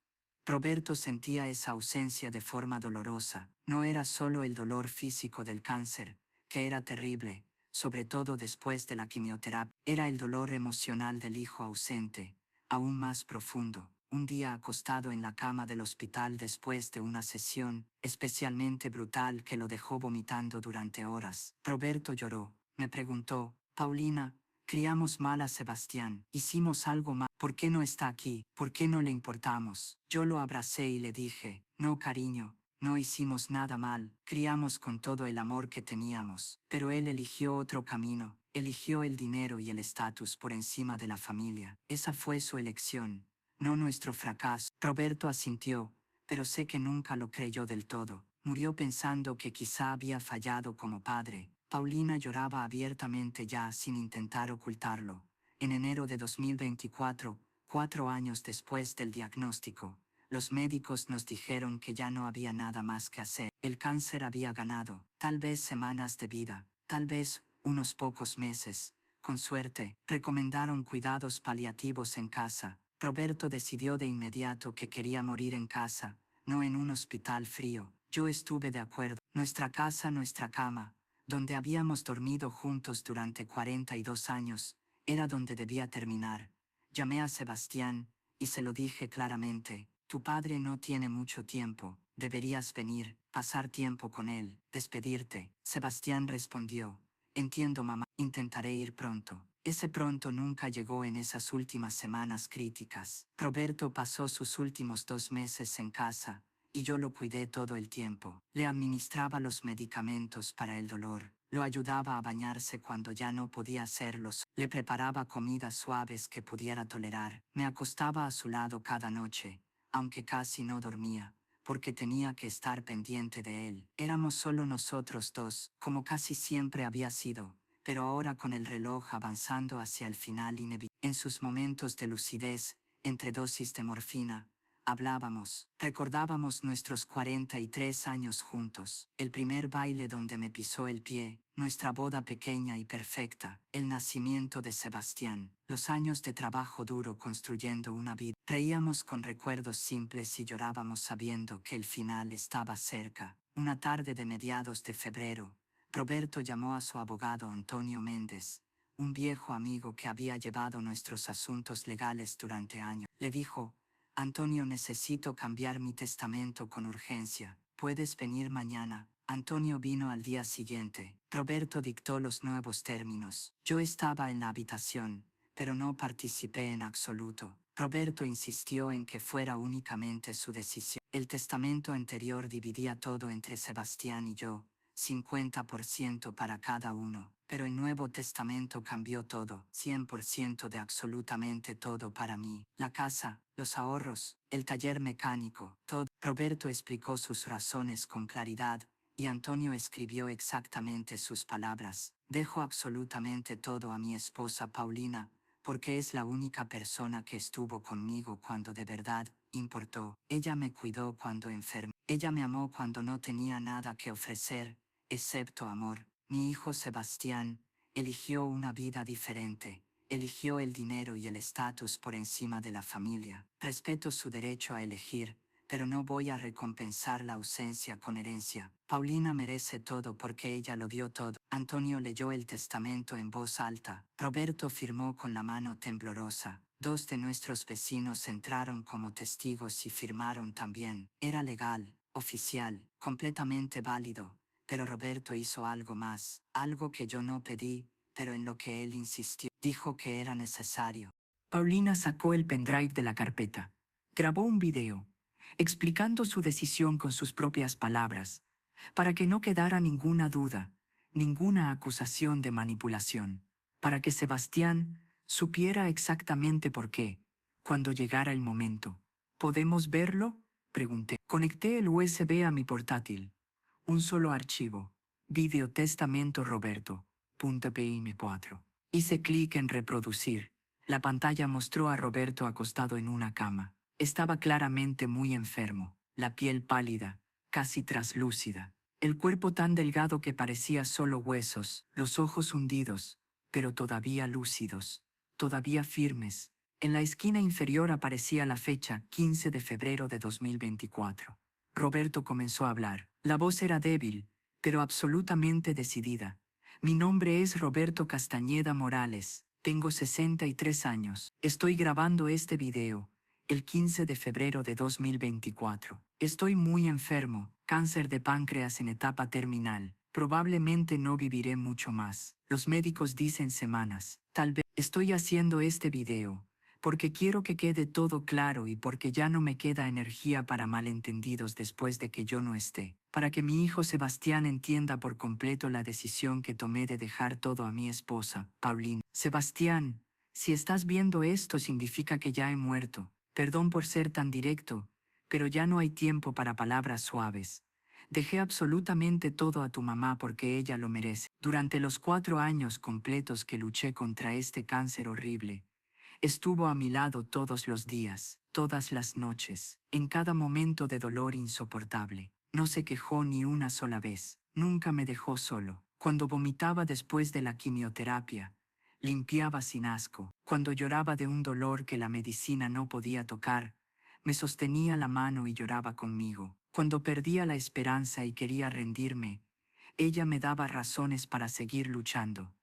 Roberto sentía esa ausencia de forma dolorosa. No era solo el dolor físico del cáncer, que era terrible, sobre todo después de la quimioterapia. Era el dolor emocional del hijo ausente, aún más profundo. Un día acostado en la cama del hospital después de una sesión especialmente brutal que lo dejó vomitando durante horas, Roberto lloró. Me preguntó: Paulina, criamos mal a Sebastián, hicimos algo mal. ¿Por qué no está aquí? ¿Por qué no le importamos? Yo lo abracé y le dije: no, cariño, no hicimos nada mal, criamos con todo el amor que teníamos. Pero él eligió otro camino, eligió el dinero y el estatus por encima de la familia. Esa fue su elección, no nuestro fracaso. Roberto asintió, pero sé que nunca lo creyó del todo. Murió pensando que quizá había fallado como padre. Paulina lloraba abiertamente ya sin intentar ocultarlo. En enero de 2024, 4 años después del diagnóstico, los médicos nos dijeron que ya no había nada más que hacer. El cáncer había ganado, tal vez semanas de vida, tal vez unos pocos meses. Con suerte, recomendaron cuidados paliativos en casa. Roberto decidió de inmediato que quería morir en casa, no en un hospital frío. Yo estuve de acuerdo. Nuestra casa, nuestra cama, donde habíamos dormido juntos durante 42 años, era donde debía terminar. Llamé a Sebastián y se lo dije claramente: tu padre no tiene mucho tiempo, deberías venir, pasar tiempo con él, despedirte. Sebastián respondió: entiendo, mamá, intentaré ir pronto. Ese pronto nunca llegó en esas últimas semanas críticas. Roberto pasó sus últimos 2 meses en casa, y yo lo cuidé todo el tiempo. Le administraba los medicamentos para el dolor, lo ayudaba a bañarse cuando ya no podía hacerlo, le preparaba comidas suaves que pudiera tolerar. Me acostaba a su lado cada noche, aunque casi no dormía, porque tenía que estar pendiente de él. Éramos solo nosotros dos, como casi siempre había sido, pero ahora con el reloj avanzando hacia el final inevitable. En sus momentos de lucidez, entre dosis de morfina, hablábamos, recordábamos nuestros 43 años juntos, el primer baile donde me pisó el pie, nuestra boda pequeña y perfecta, el nacimiento de Sebastián, los años de trabajo duro construyendo una vida. Reíamos con recuerdos simples y llorábamos sabiendo que el final estaba cerca. Una tarde de mediados de febrero, Roberto llamó a su abogado Antonio Méndez, un viejo amigo que había llevado nuestros asuntos legales durante años. Le dijo: Antonio, necesito cambiar mi testamento con urgencia. ¿Puedes venir mañana? Antonio vino al día siguiente. Roberto dictó los nuevos términos. Yo estaba en la habitación, pero no participé en absoluto. Roberto insistió en que fuera únicamente su decisión. El testamento anterior dividía todo entre Sebastián y yo, 50% para cada uno. Pero el Nuevo Testamento cambió todo, 100% de absolutamente todo para mí. La casa, los ahorros, el taller mecánico, todo. Roberto explicó sus razones con claridad, y Antonio escribió exactamente sus palabras: dejo absolutamente todo a mi esposa Paulina, porque es la única persona que estuvo conmigo cuando de verdad importó. Ella me cuidó cuando enfermé. Ella me amó cuando no tenía nada que ofrecer, excepto amor. Mi hijo Sebastián eligió una vida diferente, eligió el dinero y el estatus por encima de la familia. Respeto su derecho a elegir, pero no voy a recompensar la ausencia con herencia. Paulina merece todo porque ella lo dio todo. Antonio leyó el testamento en voz alta. Roberto firmó con la mano temblorosa. 2 de nuestros vecinos entraron como testigos y firmaron también. Era legal, oficial, completamente válido. Pero Roberto hizo algo más, algo que yo no pedí, pero en lo que él insistió. Dijo que era necesario. Paulina sacó el pendrive de la carpeta. Grabó un video, explicando su decisión con sus propias palabras, para que no quedara ninguna duda, ninguna acusación de manipulación, para que Sebastián supiera exactamente por qué, cuando llegara el momento. ¿Podemos verlo?, pregunté. Conecté el USB a mi portátil. Un solo archivo. Video testamento Roberto. .pm4. Hice clic en reproducir. La pantalla mostró a Roberto acostado en una cama. Estaba claramente muy enfermo, la piel pálida, casi traslúcida, el cuerpo tan delgado que parecía solo huesos, los ojos hundidos, pero todavía lúcidos, todavía firmes. En la esquina inferior aparecía la fecha 15 de febrero de 2024. Roberto comenzó a hablar. La voz era débil, pero absolutamente decidida. Mi nombre es Roberto Castañeda Morales. Tengo 63 años. Estoy grabando este video el 15 de febrero de 2024. Estoy muy enfermo, cáncer de páncreas en etapa terminal. Probablemente no viviré mucho más. Los médicos dicen semanas. Tal vez estoy haciendo este video porque quiero que quede todo claro y porque ya no me queda energía para malentendidos después de que yo no esté. Para que mi hijo Sebastián entienda por completo la decisión que tomé de dejar todo a mi esposa, Paulina. Sebastián, si estás viendo esto significa que ya he muerto. Perdón por ser tan directo, pero ya no hay tiempo para palabras suaves. Dejé absolutamente todo a tu mamá porque ella lo merece. Durante los 4 años completos que luché contra este cáncer horrible, estuvo a mi lado todos los días, todas las noches, en cada momento de dolor insoportable. No se quejó ni una sola vez, nunca me dejó solo. Cuando vomitaba después de la quimioterapia, limpiaba sin asco. Cuando lloraba de un dolor que la medicina no podía tocar, me sostenía la mano y lloraba conmigo. Cuando perdía la esperanza y quería rendirme, ella me daba razones para seguir luchando.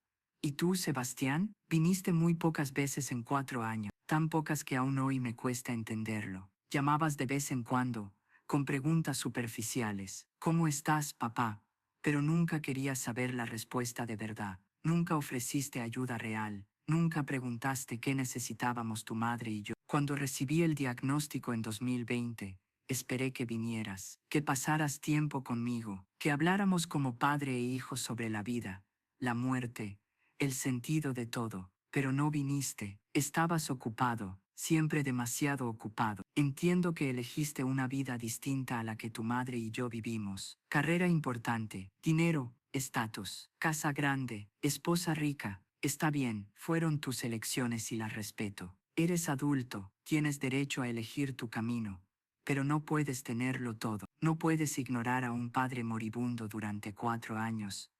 ¿Y tú, Sebastián? Viniste muy pocas veces en 4 años, tan pocas que aún hoy me cuesta entenderlo. Llamabas de vez en cuando, con preguntas superficiales. ¿Cómo estás, papá? Pero nunca querías saber la respuesta de verdad. Nunca ofreciste ayuda real. Nunca preguntaste qué necesitábamos tu madre y yo. Cuando recibí el diagnóstico en 2020, esperé que vinieras, que pasaras tiempo conmigo, que habláramos como padre e hijo sobre la vida, la muerte, el sentido de todo, pero no viniste. Estabas ocupado, siempre demasiado ocupado. Entiendo que elegiste una vida distinta a la que tu madre y yo vivimos. Carrera importante, dinero, estatus, casa grande, esposa rica. Está bien, fueron tus elecciones y las respeto. Eres adulto, tienes derecho a elegir tu camino. Pero no puedes tenerlo todo. No puedes ignorar a un padre moribundo durante 4 años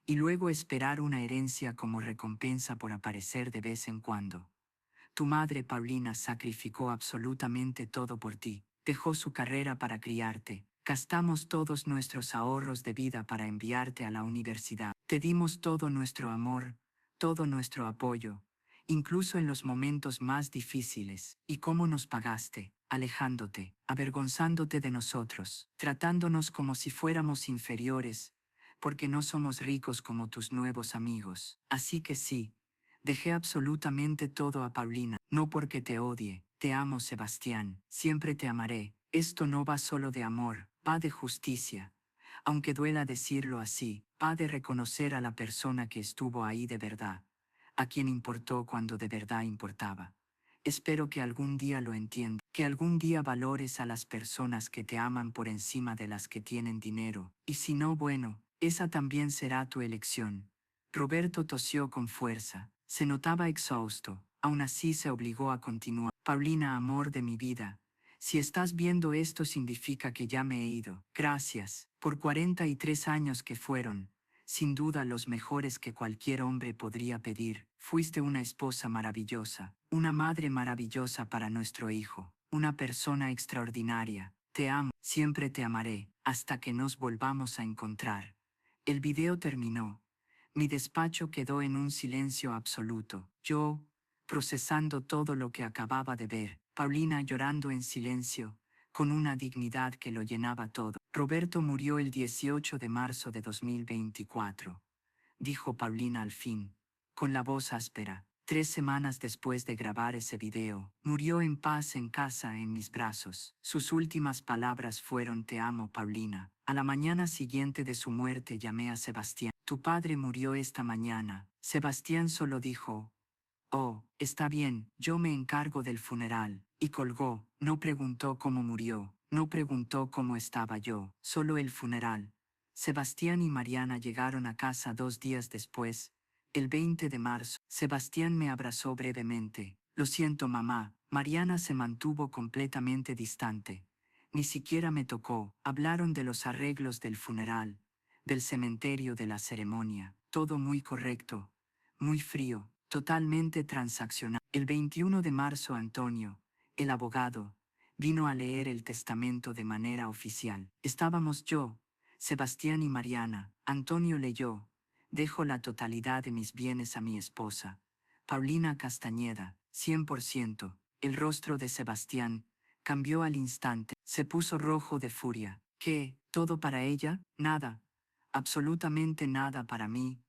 y luego esperar una herencia como recompensa por aparecer de vez en cuando. Tu madre Paulina sacrificó absolutamente todo por ti, dejó su carrera para criarte, gastamos todos nuestros ahorros de vida para enviarte a la universidad, te dimos todo nuestro amor, todo nuestro apoyo, incluso en los momentos más difíciles. ¿Y cómo nos pagaste? Alejándote, avergonzándote de nosotros, tratándonos como si fuéramos inferiores, porque no somos ricos como tus nuevos amigos. Así que sí, dejé absolutamente todo a Paulina, no porque te odie. Te amo, Sebastián, siempre te amaré. Esto no va solo de amor, va de justicia. Aunque duela decirlo así, va de reconocer a la persona que estuvo ahí de verdad, a quien importó cuando de verdad importaba. Espero que algún día lo entiendas, que algún día valores a las personas que te aman por encima de las que tienen dinero, y si no, bueno, esa también será tu elección. Roberto tosió con fuerza, se notaba exhausto, aún así se obligó a continuar. Paulina, amor de mi vida, si estás viendo esto significa que ya me he ido. Gracias, por 43 años que fueron, sin duda los mejores que cualquier hombre podría pedir. Fuiste una esposa maravillosa, una madre maravillosa para nuestro hijo, una persona extraordinaria. Te amo, siempre te amaré, hasta que nos volvamos a encontrar. El video terminó. Mi despacho quedó en un silencio absoluto. Yo, procesando todo lo que acababa de ver, Paulina llorando en silencio, con una dignidad que lo llenaba todo. Roberto murió el 18 de marzo de 2024, dijo Paulina al fin, con la voz áspera. 3 semanas después de grabar ese video, murió en paz en casa en mis brazos. Sus últimas palabras fueron: te amo, Paulina. A la mañana siguiente de su muerte llamé a Sebastián. Tu padre murió esta mañana. Sebastián solo dijo: oh, está bien, yo me encargo del funeral. Y colgó. No preguntó cómo murió, no preguntó cómo estaba yo, solo el funeral. Sebastián y Mariana llegaron a casa 2 días después, El 20 de marzo, Sebastián me abrazó brevemente. Lo siento, mamá. Mariana se mantuvo completamente distante. Ni siquiera me tocó. Hablaron de los arreglos del funeral, del cementerio, de la ceremonia. Todo muy correcto, muy frío, totalmente transaccional. El 21 de marzo, Antonio, el abogado, vino a leer el testamento de manera oficial. Estábamos yo, Sebastián y Mariana. Antonio leyó: dejo la totalidad de mis bienes a mi esposa, Paulina Castañeda, 100%. El rostro de Sebastián cambió al instante. Se puso rojo de furia. ¿Qué? ¿Todo para ella? Nada. Absolutamente nada para mí.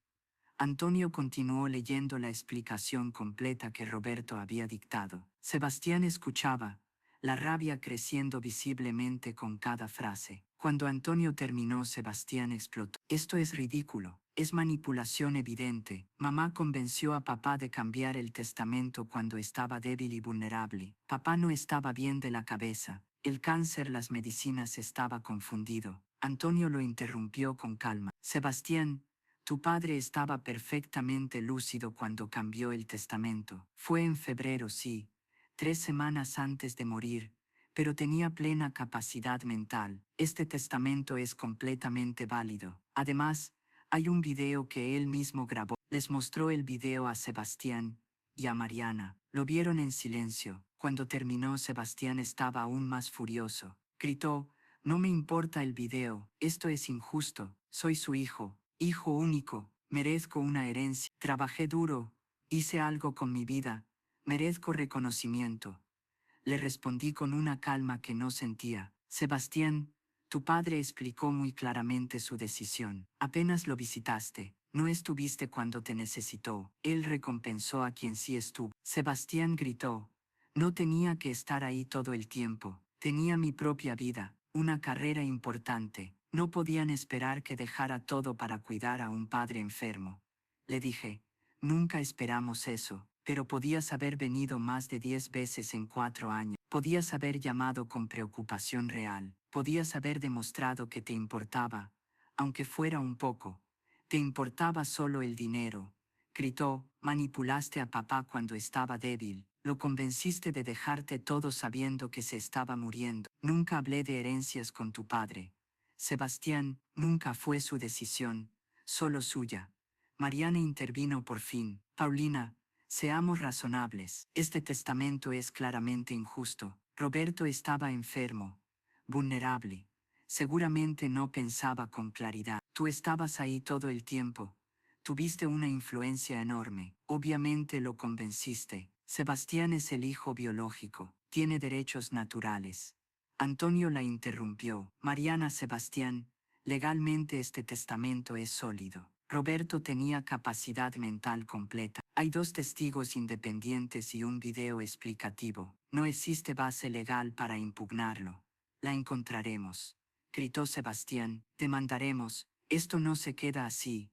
Antonio continuó leyendo la explicación completa que Roberto había dictado. Sebastián escuchaba, la rabia creciendo visiblemente con cada frase. Cuando Antonio terminó, Sebastián explotó. Esto es ridículo. Es manipulación evidente. Mamá convenció a papá de cambiar el testamento cuando estaba débil y vulnerable. Papá no estaba bien de la cabeza. El cáncer, las medicinas, estaba confundido. Antonio lo interrumpió con calma. Sebastián, tu padre estaba perfectamente lúcido cuando cambió el testamento. Fue en febrero, sí, 3 semanas antes de morir, pero tenía plena capacidad mental. Este testamento es completamente válido. Además, hay un video que él mismo grabó. Les mostró el video a Sebastián y a Mariana. Lo vieron en silencio. Cuando terminó, Sebastián estaba aún más furioso. Gritó: no me importa el video, esto es injusto. Soy su hijo, hijo único, merezco una herencia. Trabajé duro, hice algo con mi vida, merezco reconocimiento. Le respondí con una calma que no sentía. Sebastián, tu padre explicó muy claramente su decisión. Apenas lo visitaste, no estuviste cuando te necesitó. Él recompensó a quien sí estuvo. Sebastián gritó: no tenía que estar ahí todo el tiempo. Tenía mi propia vida, una carrera importante. No podían esperar que dejara todo para cuidar a un padre enfermo. Le dije: nunca esperamos eso, pero podías haber venido más de 10 veces en 4 años. Podías haber llamado con preocupación real. Podías haber demostrado que te importaba, aunque fuera un poco. Te importaba solo el dinero. Gritó: manipulaste a papá cuando estaba débil. Lo convenciste de dejarte todo sabiendo que se estaba muriendo. Nunca hablé de herencias con tu padre. Sebastián, nunca fue su decisión, solo suya. Mariana intervino por fin. Paulina, seamos razonables. Este testamento es claramente injusto. Roberto estaba enfermo, vulnerable. Seguramente no pensaba con claridad. Tú estabas ahí todo el tiempo. Tuviste una influencia enorme. Obviamente lo convenciste. Sebastián es el hijo biológico. Tiene derechos naturales. Antonio la interrumpió. Mariana, Sebastián, legalmente este testamento es sólido. Roberto tenía capacidad mental completa. Hay 2 testigos independientes y un video explicativo. No existe base legal para impugnarlo. La encontraremos. Gritó Sebastián. Demandaremos. Esto no se queda así.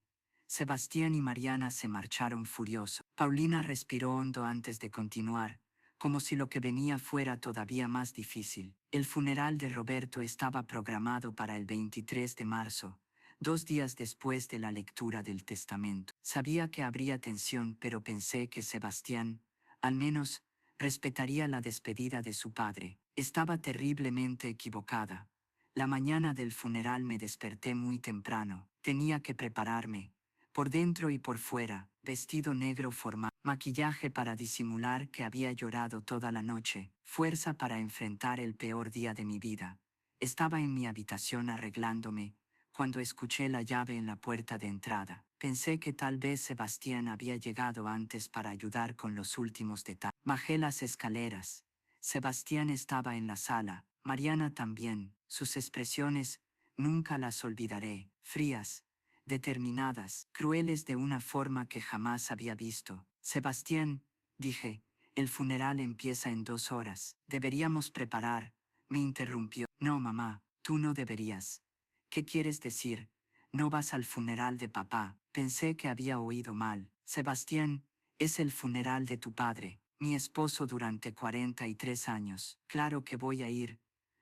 Sebastián y Mariana se marcharon furiosos. Paulina respiró hondo antes de continuar, como si lo que venía fuera todavía más difícil. El funeral de Roberto estaba programado para el 23 de marzo, 2 días después de la lectura del testamento. Sabía que habría tensión, pero pensé que Sebastián, al menos, respetaría la despedida de su padre. Estaba terriblemente equivocada. La mañana del funeral me desperté muy temprano. Tenía que prepararme, por dentro y por fuera, vestido negro formal, maquillaje para disimular que había llorado toda la noche, fuerza para enfrentar el peor día de mi vida. Estaba en mi habitación arreglándome, cuando escuché la llave en la puerta de entrada. Pensé que tal vez Sebastián había llegado antes para ayudar con los últimos detalles. Bajé las escaleras. Sebastián estaba en la sala, Mariana también. Sus expresiones, nunca las olvidaré, frías, determinadas, crueles de una forma que jamás había visto. Sebastián, dije, el funeral empieza en 2 horas. Deberíamos preparar. Me interrumpió. No, mamá, tú no deberías. ¿Qué quieres decir? No vas al funeral de papá. Pensé que había oído mal. Sebastián, es el funeral de tu padre, mi esposo durante 43 años. Claro que voy a ir.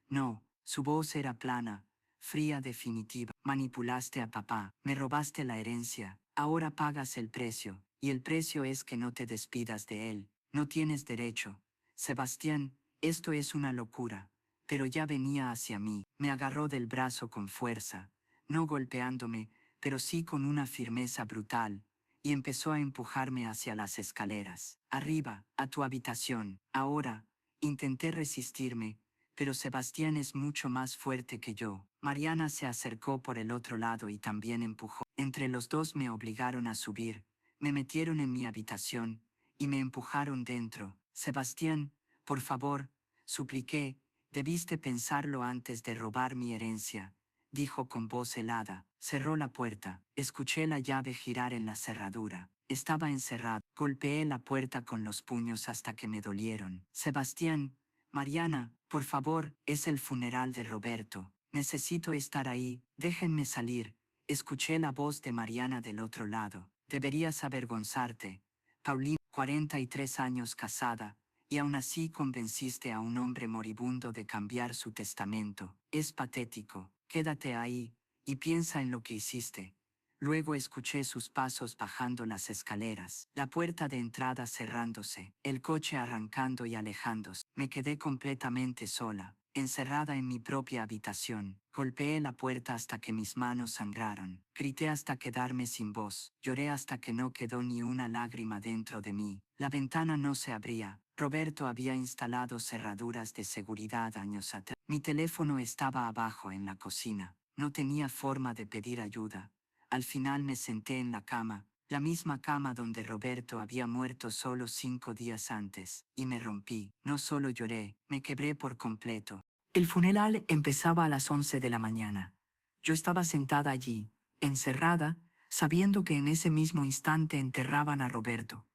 No, su voz era plana, fría definitiva. Manipulaste a papá, me robaste la herencia, ahora pagas el precio, y el precio es que no te despidas de él. No tienes derecho. Sebastián, esto es una locura. Pero ya venía hacia mí, me agarró del brazo con fuerza, no golpeándome, pero sí con una firmeza brutal, y empezó a empujarme hacia las escaleras. Arriba, a tu habitación. Ahora, intenté resistirme, pero Sebastián es mucho más fuerte que yo. Mariana se acercó por el otro lado y también empujó. Entre los dos me obligaron a subir, me metieron en mi habitación, y me empujaron dentro. Sebastián, por favor, supliqué, debiste pensarlo antes de robar mi herencia, dijo con voz helada. Cerró la puerta. Escuché la llave girar en la cerradura. Estaba encerrado. Golpeé la puerta con los puños hasta que me dolieron. Sebastián, Mariana, por favor, es el funeral de Roberto. Necesito estar ahí. Déjenme salir. Escuché la voz de Mariana del otro lado. Deberías avergonzarte. Paulina, 43 años casada, y aún así convenciste a un hombre moribundo de cambiar su testamento. Es patético. Quédate ahí, y piensa en lo que hiciste. Luego escuché sus pasos bajando las escaleras, la puerta de entrada cerrándose, el coche arrancando y alejándose. Me quedé completamente sola, encerrada en mi propia habitación. Golpeé la puerta hasta que mis manos sangraron. Grité hasta quedarme sin voz. Lloré hasta que no quedó ni una lágrima dentro de mí. La ventana no se abría. Roberto había instalado cerraduras de seguridad años atrás. Mi teléfono estaba abajo en la cocina. No tenía forma de pedir ayuda. Al final me senté en la cama, la misma cama donde Roberto había muerto solo 5 días antes, y me rompí. No solo lloré, me quebré por completo. El funeral empezaba a las 11 de la mañana. Yo estaba sentada allí, encerrada, sabiendo que en ese mismo instante enterraban a Roberto,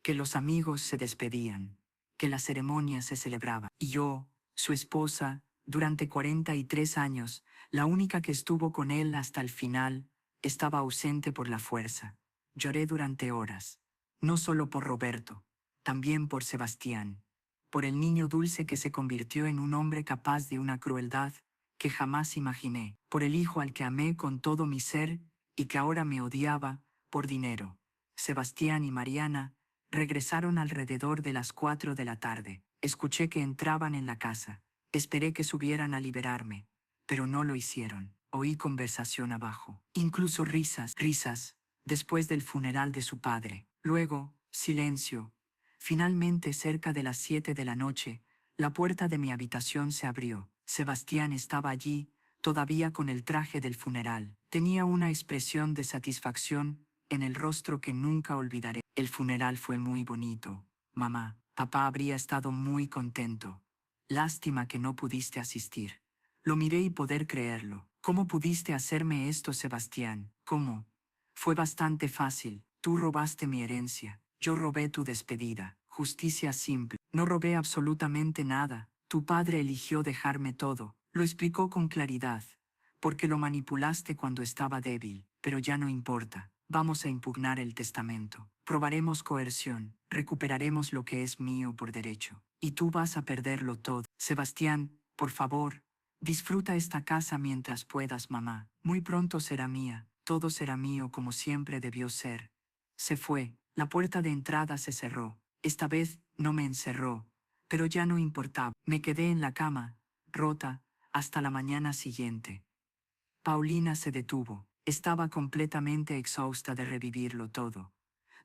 que los amigos se despedían, que la ceremonia se celebraba, y yo, su esposa, durante 43 años, la única que estuvo con él hasta el final, estaba ausente por la fuerza. Lloré durante horas, no solo por Roberto, también por Sebastián, por el niño dulce que se convirtió en un hombre capaz de una crueldad que jamás imaginé, por el hijo al que amé con todo mi ser y que ahora me odiaba por dinero. Sebastián y Mariana regresaron alrededor de las 4 de la tarde. Escuché que entraban en la casa. Esperé que subieran a liberarme, pero no lo hicieron. Oí conversación abajo, incluso risas, después del funeral de su padre. Luego, silencio. Finalmente, cerca de las 7 de la noche, la puerta de mi habitación se abrió. Sebastián estaba allí, todavía con el traje del funeral. Tenía una expresión de satisfacción en el rostro que nunca olvidaré. El funeral fue muy bonito. Mamá, papá habría estado muy contento. Lástima que no pudiste asistir. Lo miré y poder creerlo. ¿Cómo pudiste hacerme esto, Sebastián? ¿Cómo? Fue bastante fácil. Tú robaste mi herencia. Yo robé tu despedida. Justicia simple. No robé absolutamente nada. Tu padre eligió dejarme todo. Lo explicó con claridad. Porque lo manipulaste cuando estaba débil. Pero ya no importa. Vamos a impugnar el testamento. Probaremos coerción. Recuperaremos lo que es mío por derecho. Y tú vas a perderlo todo. Sebastián, por favor, disfruta esta casa mientras puedas, mamá. Muy pronto será mía. Todo será mío como siempre debió ser. Se fue. La puerta de entrada se cerró. Esta vez no me encerró. Pero ya no importaba. Me quedé en la cama, rota, hasta la mañana siguiente. Paulina se detuvo. Estaba completamente exhausta de revivirlo todo.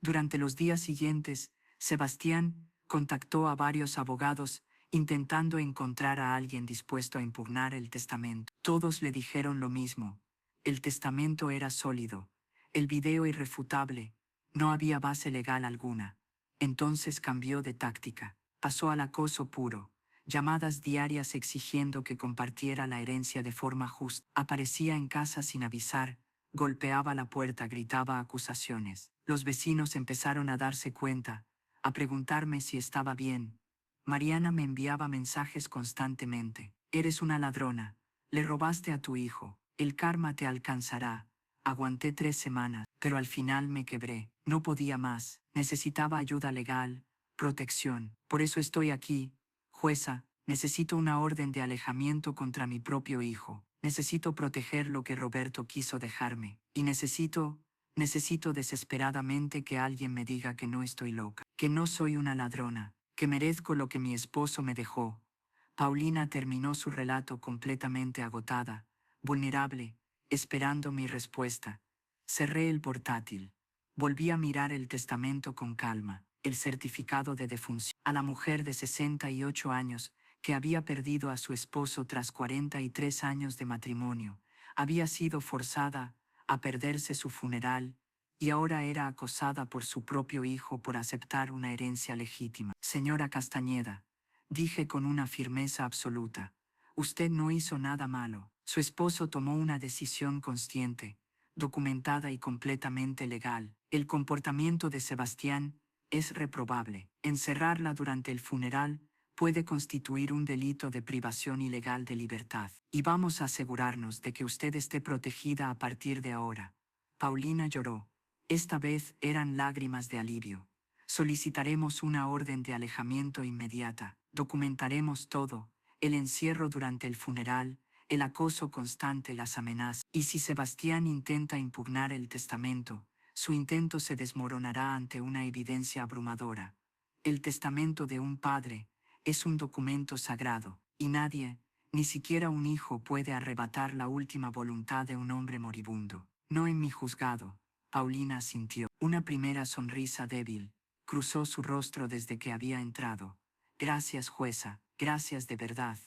Durante los días siguientes, Sebastián contactó a varios abogados intentando encontrar a alguien dispuesto a impugnar el testamento. Todos le dijeron lo mismo. El testamento era sólido, el video irrefutable, no había base legal alguna. Entonces cambió de táctica, pasó al acoso puro, llamadas diarias exigiendo que compartiera la herencia de forma justa. Aparecía en casa sin avisar, golpeaba la puerta, gritaba acusaciones. Los vecinos empezaron a darse cuenta, a preguntarme si estaba bien. Mariana me enviaba mensajes constantemente. Eres una ladrona. Le robaste a tu hijo. El karma te alcanzará. Aguanté 3 semanas, pero al final me quebré. No podía más. Necesitaba ayuda legal, protección. Por eso estoy aquí. Jueza, necesito una orden de alejamiento contra mi propio hijo. Necesito proteger lo que Roberto quiso dejarme. Y necesito desesperadamente que alguien me diga que no estoy loca, que no soy una ladrona, que merezco lo que mi esposo me dejó. Paulina terminó su relato completamente agotada, vulnerable, esperando mi respuesta. Cerré el portátil. Volví a mirar el testamento con calma, el certificado de defunción. A la mujer de 68 años, que había perdido a su esposo tras 43 años de matrimonio, había sido forzada a perderse su funeral y ahora era acosada por su propio hijo por aceptar una herencia legítima. Señora Castañeda, dije con una firmeza absoluta, usted no hizo nada malo. Su esposo tomó una decisión consciente, documentada y completamente legal. El comportamiento de Sebastián es reprobable. Encerrarla durante el funeral puede constituir un delito de privación ilegal de libertad. Y vamos a asegurarnos de que usted esté protegida a partir de ahora. Paulina lloró. Esta vez eran lágrimas de alivio. Solicitaremos una orden de alejamiento inmediata. Documentaremos todo, el encierro durante el funeral, el acoso constante, las amenazas. Y si Sebastián intenta impugnar el testamento, su intento se desmoronará ante una evidencia abrumadora. El testamento de un padre es un documento sagrado, y nadie, ni siquiera un hijo, puede arrebatar la última voluntad de un hombre moribundo. No en mi juzgado. Paulina sintió. Una primera sonrisa débil cruzó su rostro desde que había entrado. Gracias, jueza, gracias de verdad.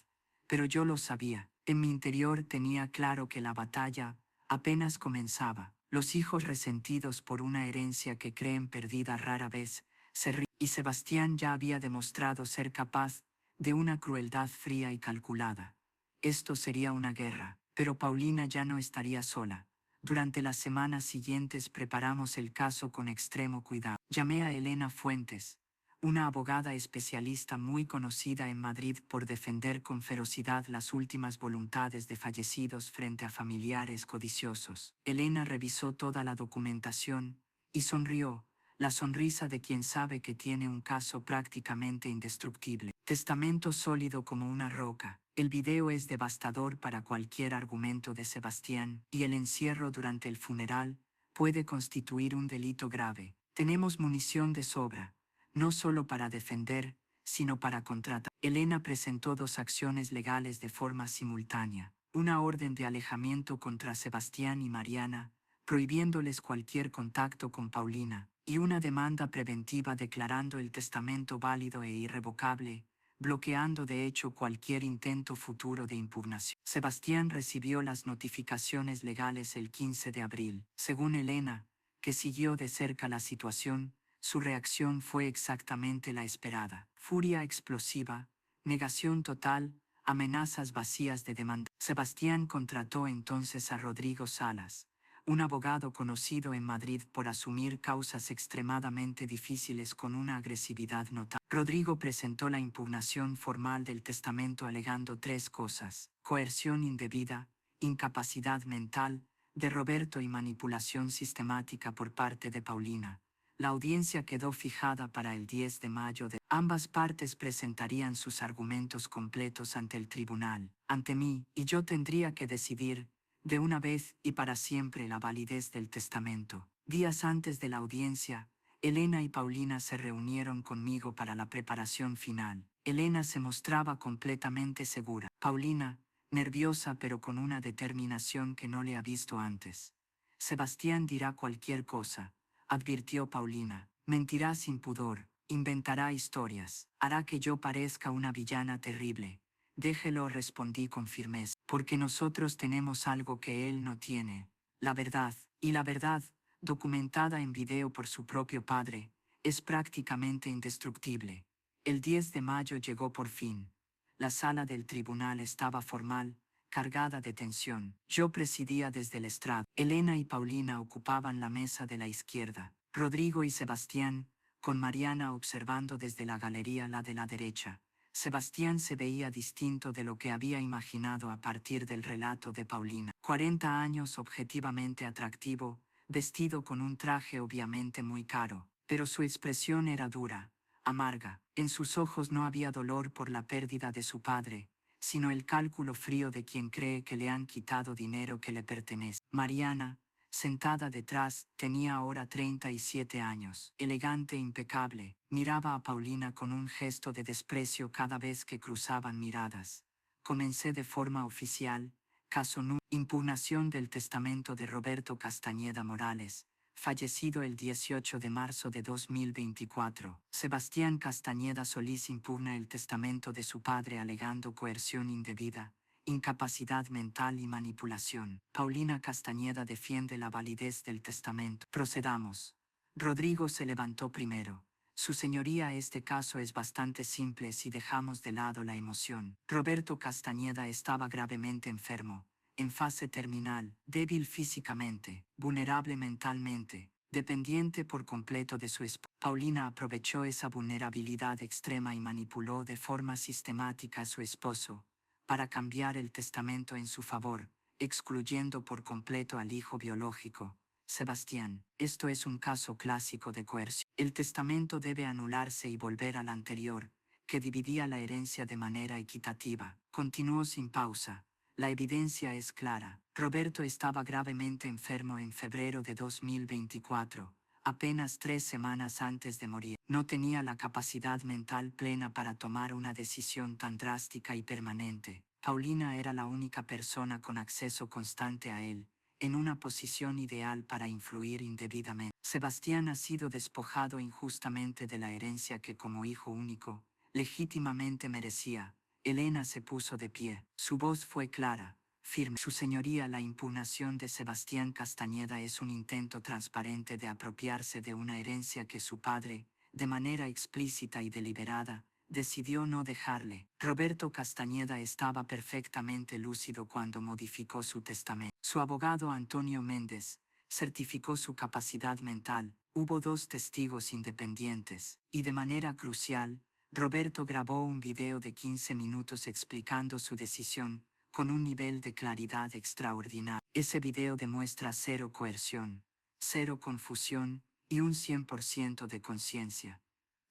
Pero yo lo sabía. En mi interior tenía claro que la batalla apenas comenzaba. Los hijos resentidos por una herencia que creen perdida rara vez se ríen. Y Sebastián ya había demostrado ser capaz de una crueldad fría y calculada. Esto sería una guerra, pero Paulina ya no estaría sola. Durante las semanas siguientes preparamos el caso con extremo cuidado. Llamé a Elena Fuentes, una abogada especialista muy conocida en Madrid por defender con ferocidad las últimas voluntades de fallecidos frente a familiares codiciosos. Elena revisó toda la documentación y sonrió, la sonrisa de quien sabe que tiene un caso prácticamente indestructible. Testamento sólido como una roca. El video es devastador para cualquier argumento de Sebastián, y el encierro durante el funeral puede constituir un delito grave. Tenemos munición de sobra, no solo para defender, sino para contratar. Elena presentó 2 acciones legales de forma simultánea. Una orden de alejamiento contra Sebastián y Mariana, prohibiéndoles cualquier contacto con Paulina, y una demanda preventiva declarando el testamento válido e irrevocable, bloqueando de hecho cualquier intento futuro de impugnación. Sebastián recibió las notificaciones legales el 15 de abril. Según Elena, que siguió de cerca la situación, su reacción fue exactamente la esperada. Furia explosiva, negación total, amenazas vacías de demanda. Sebastián contrató entonces a Rodrigo Salas, un abogado conocido en Madrid por asumir causas extremadamente difíciles con una agresividad notable. Rodrigo presentó la impugnación formal del testamento alegando 3 cosas: coerción indebida, incapacidad mental de Roberto y manipulación sistemática por parte de Paulina. La audiencia quedó fijada para el 10 de mayo. Ambas partes presentarían sus argumentos completos ante el tribunal, ante mí, y yo tendría que decidir, de una vez y para siempre, la validez del testamento. Días antes de la audiencia, Elena y Paulina se reunieron conmigo para la preparación final. Elena se mostraba completamente segura. Paulina, nerviosa pero con una determinación que no le ha visto antes. Sebastián dirá cualquier cosa, advirtió Paulina. Mentirá sin pudor, inventará historias, hará que yo parezca una villana terrible. Déjelo, respondí con firmeza, porque nosotros tenemos algo que él no tiene, la verdad, y la verdad, documentada en video por su propio padre, es prácticamente indestructible. El 10 de mayo llegó por fin. La sala del tribunal estaba formal, cargada de tensión. Yo presidía desde el estrado. Elena y Paulina ocupaban la mesa de la izquierda. Rodrigo y Sebastián, con Mariana observando desde la galería la de la derecha. Sebastián se veía distinto de lo que había imaginado a partir del relato de Paulina. 40 años, objetivamente atractivo, vestido con un traje obviamente muy caro, pero su expresión era dura, amarga. En sus ojos no había dolor por la pérdida de su padre, sino el cálculo frío de quien cree que le han quitado dinero que le pertenece. Mariana, sentada detrás, tenía ahora 37 años. Elegante e impecable, miraba a Paulina con un gesto de desprecio cada vez que cruzaban miradas. Comencé de forma oficial, caso impugnación del testamento de Roberto Castañeda Morales, fallecido el 18 de marzo de 2024. Sebastián Castañeda Solís impugna el testamento de su padre alegando coerción indebida, incapacidad mental y manipulación. Paulina Castañeda defiende la validez del testamento. Procedamos. Rodrigo se levantó primero. Su señoría, este caso es bastante simple si dejamos de lado la emoción. Roberto Castañeda estaba gravemente enfermo, en fase terminal, débil físicamente, vulnerable mentalmente, dependiente por completo de su esposa. Paulina aprovechó esa vulnerabilidad extrema y manipuló de forma sistemática a su esposo, para cambiar el testamento en su favor, excluyendo por completo al hijo biológico, Sebastián. Esto es un caso clásico de coerción. El testamento debe anularse y volver al anterior, que dividía la herencia de manera equitativa. Continuó sin pausa. La evidencia es clara. Roberto estaba gravemente enfermo en febrero de 2024, apenas 3 semanas antes de morir. No tenía la capacidad mental plena para tomar una decisión tan drástica y permanente. Paulina era la única persona con acceso constante a él, en una posición ideal para influir indebidamente. Sebastián ha sido despojado injustamente de la herencia que como hijo único, legítimamente merecía. Elena se puso de pie. Su voz fue clara, firme. Su señoría, la impugnación de Sebastián Castañeda es un intento transparente de apropiarse de una herencia que su padre, de manera explícita y deliberada, decidió no dejarle. Roberto Castañeda estaba perfectamente lúcido cuando modificó su testamento. Su abogado Antonio Méndez certificó su capacidad mental. Hubo 2 testigos independientes, y de manera crucial, Roberto grabó un video de 15 minutos explicando su decisión, con un nivel de claridad extraordinario. Ese video demuestra 0 coerción, 0 confusión y un 100% de conciencia.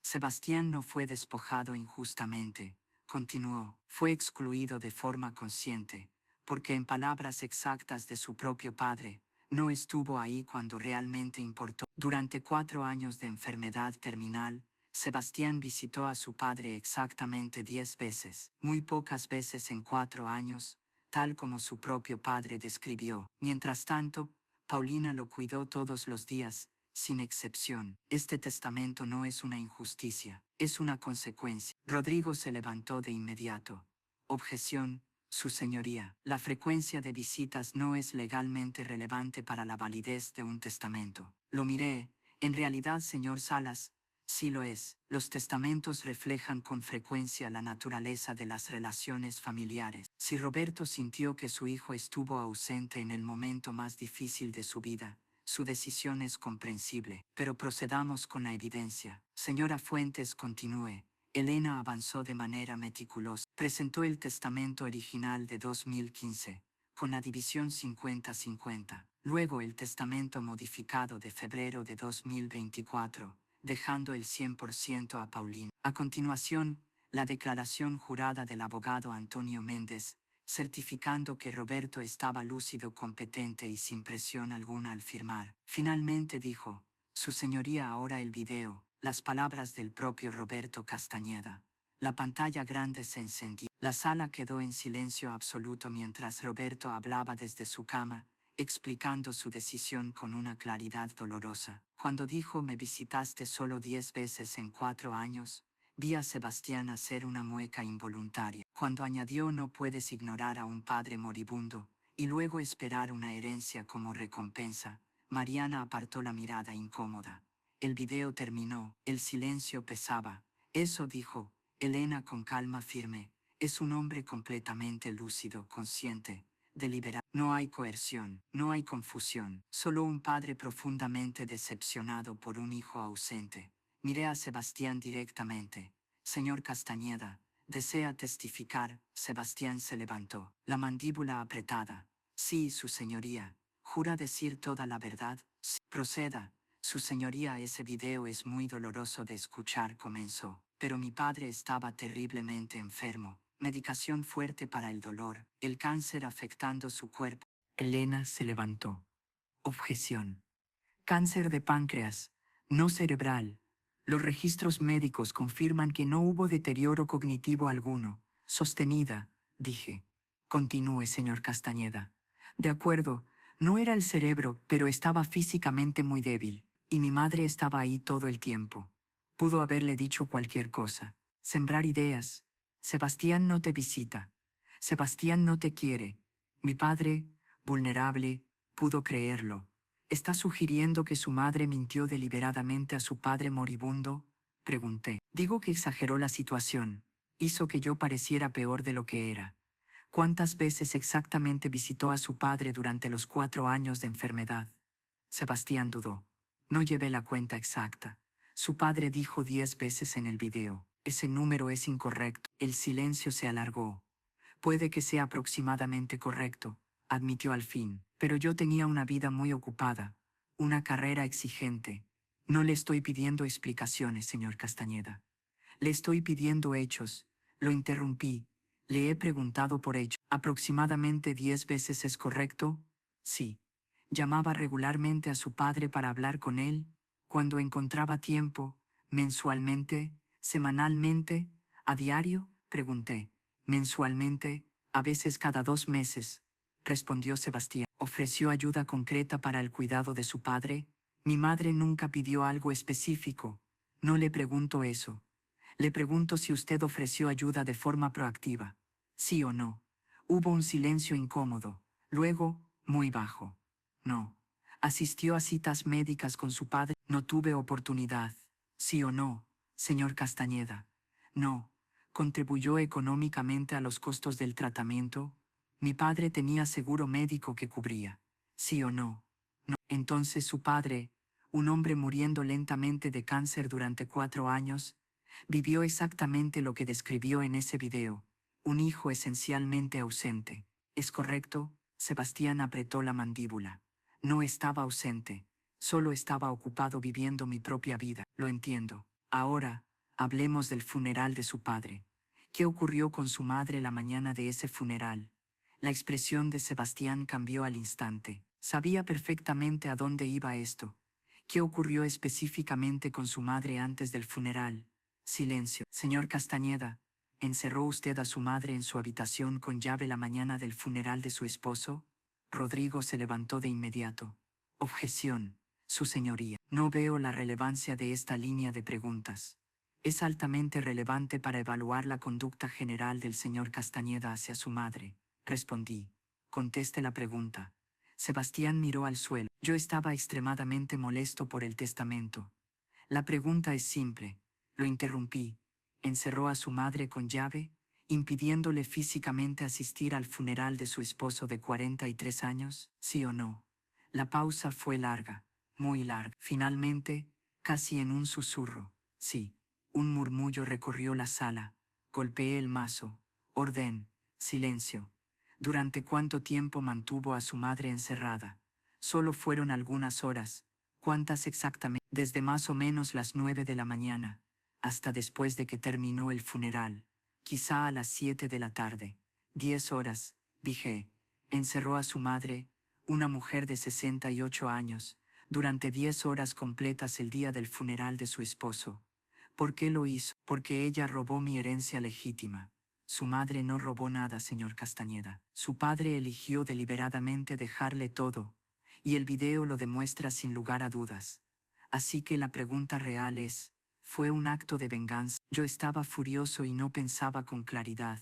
Sebastián no fue despojado injustamente, continuó, fue excluido de forma consciente, porque en palabras exactas de su propio padre, no estuvo ahí cuando realmente importó. Durante 4 años de enfermedad terminal, Sebastián visitó a su padre exactamente 10 veces, muy pocas veces en 4 años, tal como su propio padre describió. Mientras tanto, Paulina lo cuidó todos los días, sin excepción. Este testamento no es una injusticia, es una consecuencia. Rodrigo se levantó de inmediato. Objeción, su señoría. La frecuencia de visitas no es legalmente relevante para la validez de un testamento. Lo miré. En realidad, señor Salas, sí lo es. Los testamentos reflejan con frecuencia la naturaleza de las relaciones familiares. Si Roberto sintió que su hijo estuvo ausente en el momento más difícil de su vida, su decisión es comprensible. Pero procedamos con la evidencia. Señora Fuentes, continúe. Elena avanzó de manera meticulosa. Presentó el testamento original de 2015, con la división 50-50. Luego el testamento modificado de febrero de 2024, dejando el 100% a Paulina. A continuación, la declaración jurada del abogado Antonio Méndez, certificando que Roberto estaba lúcido, competente y sin presión alguna al firmar. Finalmente dijo, su señoría, ahora el video, las palabras del propio Roberto Castañeda. La pantalla grande se encendió. La sala quedó en silencio absoluto mientras Roberto hablaba desde su cama, explicando su decisión con una claridad dolorosa. Cuando dijo me visitaste solo 10 veces en 4 años, vi a Sebastián hacer una mueca involuntaria. Cuando añadió no puedes ignorar a un padre moribundo, y luego esperar una herencia como recompensa, Mariana apartó la mirada incómoda. El video terminó, el silencio pesaba. Eso dijo Elena con calma firme, es un hombre completamente lúcido, consciente, deliberado. No hay coerción, no hay confusión, solo un padre profundamente decepcionado por un hijo ausente. Miré a Sebastián directamente. Señor Castañeda, ¿desea testificar? Sebastián se levantó, la mandíbula apretada. Sí, su señoría. ¿Jura decir toda la verdad? Sí. Proceda. Su señoría, ese video es muy doloroso de escuchar, comenzó. Pero mi padre estaba terriblemente enfermo, Medicación fuerte para el dolor, el cáncer afectando su cuerpo. Elena se levantó. Objeción. Cáncer de páncreas, no cerebral. Los registros médicos confirman que no hubo deterioro cognitivo alguno. Sostenida, dije. Continúe, señor Castañeda. De acuerdo, no era el cerebro, pero estaba físicamente muy débil, y mi madre estaba ahí todo el tiempo. Pudo haberle dicho cualquier cosa. Sembrar ideas. Sebastián no te visita. Sebastián no te quiere. Mi padre, vulnerable, pudo creerlo. ¿Está sugiriendo que su madre mintió deliberadamente a su padre moribundo? Pregunté. Digo que exageró la situación. Hizo que yo pareciera peor de lo que era. ¿Cuántas veces exactamente visitó a su padre durante los 4 años de enfermedad? Sebastián dudó. No llevé la cuenta exacta. Su padre dijo 10 veces en el video. Ese número es incorrecto. El silencio se alargó. Puede que sea aproximadamente correcto, admitió al fin, pero yo tenía una vida muy ocupada, una carrera exigente. No le estoy pidiendo explicaciones, señor Castañeda. Le estoy pidiendo hechos. Lo interrumpí. Le he preguntado por hechos. ¿Aproximadamente 10 veces es correcto? Sí. Llamaba regularmente a su padre para hablar con él, cuando encontraba tiempo, mensualmente, semanalmente, a diario, pregunté. Mensualmente, a veces cada 2 meses, respondió Sebastián. ¿Ofreció ayuda concreta para el cuidado de su padre? Mi madre nunca pidió algo específico. No le pregunto eso. Le pregunto si usted ofreció ayuda de forma proactiva. ¿Sí o no? Hubo un silencio incómodo. Luego, muy bajo. No. ¿Asistió a citas médicas con su padre? No tuve oportunidad. ¿Sí o no, señor Castañeda? No. ¿Contribuyó económicamente a los costos del tratamiento? Mi padre tenía seguro médico que cubría. ¿Sí o no? No. Entonces su padre, un hombre muriendo lentamente de cáncer durante 4 años, vivió exactamente lo que describió en ese video, un hijo esencialmente ausente. ¿Es correcto? Sebastián apretó la mandíbula. No estaba ausente, solo estaba ocupado viviendo mi propia vida. Lo entiendo. Ahora, hablemos del funeral de su padre. ¿Qué ocurrió con su madre la mañana de ese funeral? La expresión de Sebastián cambió al instante. Sabía perfectamente a dónde iba esto. ¿Qué ocurrió específicamente con su madre antes del funeral? Silencio. Señor Castañeda, ¿encerró usted a su madre en su habitación con llave la mañana del funeral de su esposo? Rodrigo se levantó de inmediato. Objeción, su señoría. No veo la relevancia de esta línea de preguntas. Es altamente relevante para evaluar la conducta general del señor Castañeda hacia su madre. Respondí. Conteste la pregunta. Sebastián miró al suelo. Yo estaba extremadamente molesto por el testamento. La pregunta es simple. Lo interrumpí. ¿Encerró a su madre con llave, impidiéndole físicamente asistir al funeral de su esposo de 43 años? ¿Sí o no? La pausa fue larga, muy larga. Finalmente, casi en un susurro, sí. Un murmullo recorrió la sala. Golpeé el mazo. Orden. Silencio. ¿Durante cuánto tiempo mantuvo a su madre encerrada? Solo fueron algunas horas. ¿Cuántas exactamente? Desde más o menos las 9 de la mañana, hasta después de que terminó el funeral. Quizá a las 7 de la tarde. 10 horas, dije. Encerró a su madre, una mujer de 68 años, durante 10 horas completas el día del funeral de su esposo. ¿Por qué lo hizo? Porque ella robó mi herencia legítima. Su madre no robó nada, señor Castañeda. Su padre eligió deliberadamente dejarle todo, y el video lo demuestra sin lugar a dudas. Así que la pregunta real es, ¿fue un acto de venganza? Yo estaba furioso y no pensaba con claridad.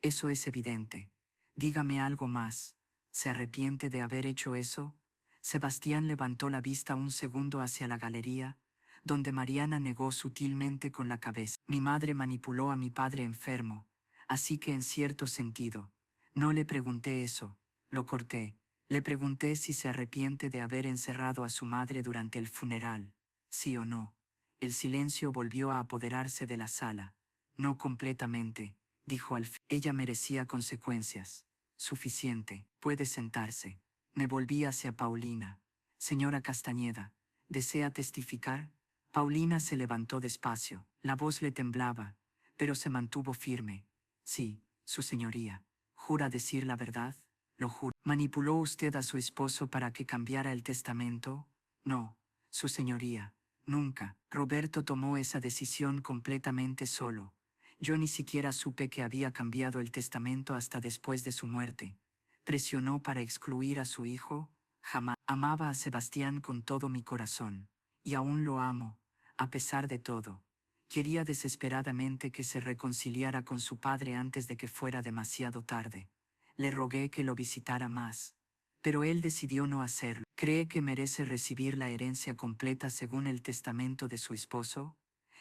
Eso es evidente. Dígame algo más. ¿Se arrepiente de haber hecho eso? Sebastián levantó la vista un segundo hacia la galería, donde Mariana negó sutilmente con la cabeza. Mi madre manipuló a mi padre enfermo, así que en cierto sentido, no le pregunté eso, lo corté. Le pregunté si se arrepiente de haber encerrado a su madre durante el funeral, sí o no. El silencio volvió a apoderarse de la sala. No completamente, dijo al fin. Ella merecía consecuencias. Suficiente. Puede sentarse. Me volví hacia Paulina. Señora Castañeda, ¿desea testificar? Paulina se levantó despacio. La voz le temblaba, pero se mantuvo firme. Sí, Su señoría, ¿jura decir la verdad? Lo juro. ¿Manipuló usted a su esposo para que cambiara el testamento? No, su señoría, nunca. Roberto tomó esa decisión completamente solo. Yo ni siquiera supe que había cambiado el testamento hasta después de su muerte. ¿Presionó para excluir a su hijo? Jamás. Amaba a Sebastián con todo mi corazón. Y aún lo amo, a pesar de todo. Quería desesperadamente que se reconciliara con su padre antes de que fuera demasiado tarde. Le rogué que lo visitara más. Pero él decidió no hacerlo. ¿Cree que merece recibir la herencia completa según el testamento de su esposo?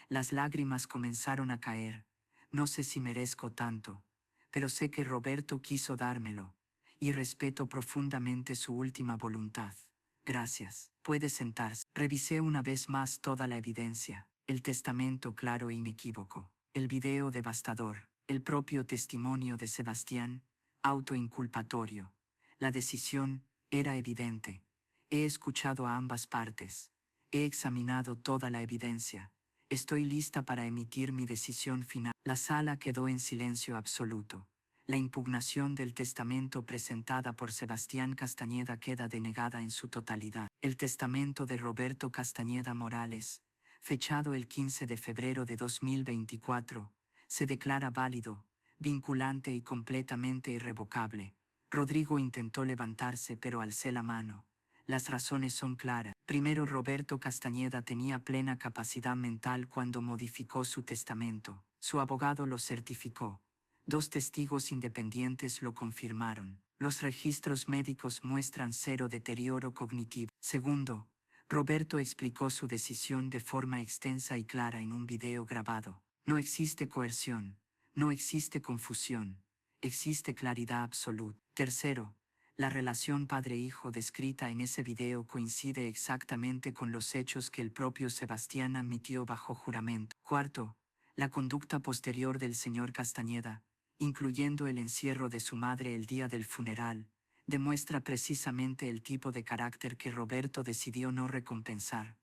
Las lágrimas comenzaron a caer. No sé si merezco tanto, pero sé que Roberto quiso dármelo, y respeto profundamente su última voluntad. Gracias. Puede sentarse. Revisé una vez más toda la evidencia, el testamento claro e inequívoco, el video devastador, el propio testimonio de Sebastián, autoinculpatorio. La decisión era evidente. He escuchado a ambas partes. He examinado toda la evidencia. Estoy lista para emitir mi decisión final. La sala quedó en silencio absoluto. La impugnación del testamento presentada por Sebastián Castañeda queda denegada en su totalidad. El testamento de Roberto Castañeda Morales, fechado el 15 de febrero de 2024, se declara válido, vinculante y completamente irrevocable. Rodrigo intentó levantarse pero alcé la mano. Las razones son claras. Primero, Roberto Castañeda tenía plena capacidad mental cuando modificó su testamento. Su abogado lo certificó. 2 testigos independientes lo confirmaron. Los registros médicos muestran cero deterioro cognitivo. Segundo, Roberto explicó su decisión de forma extensa y clara en un video grabado. No existe coerción, no existe confusión, existe claridad absoluta. Tercero, la relación padre-hijo descrita en ese video coincide exactamente con los hechos que el propio Sebastián admitió bajo juramento. Cuarto, la conducta posterior del señor Castañeda, incluyendo el encierro de su madre el día del funeral, demuestra precisamente el tipo de carácter que Roberto decidió no recompensar.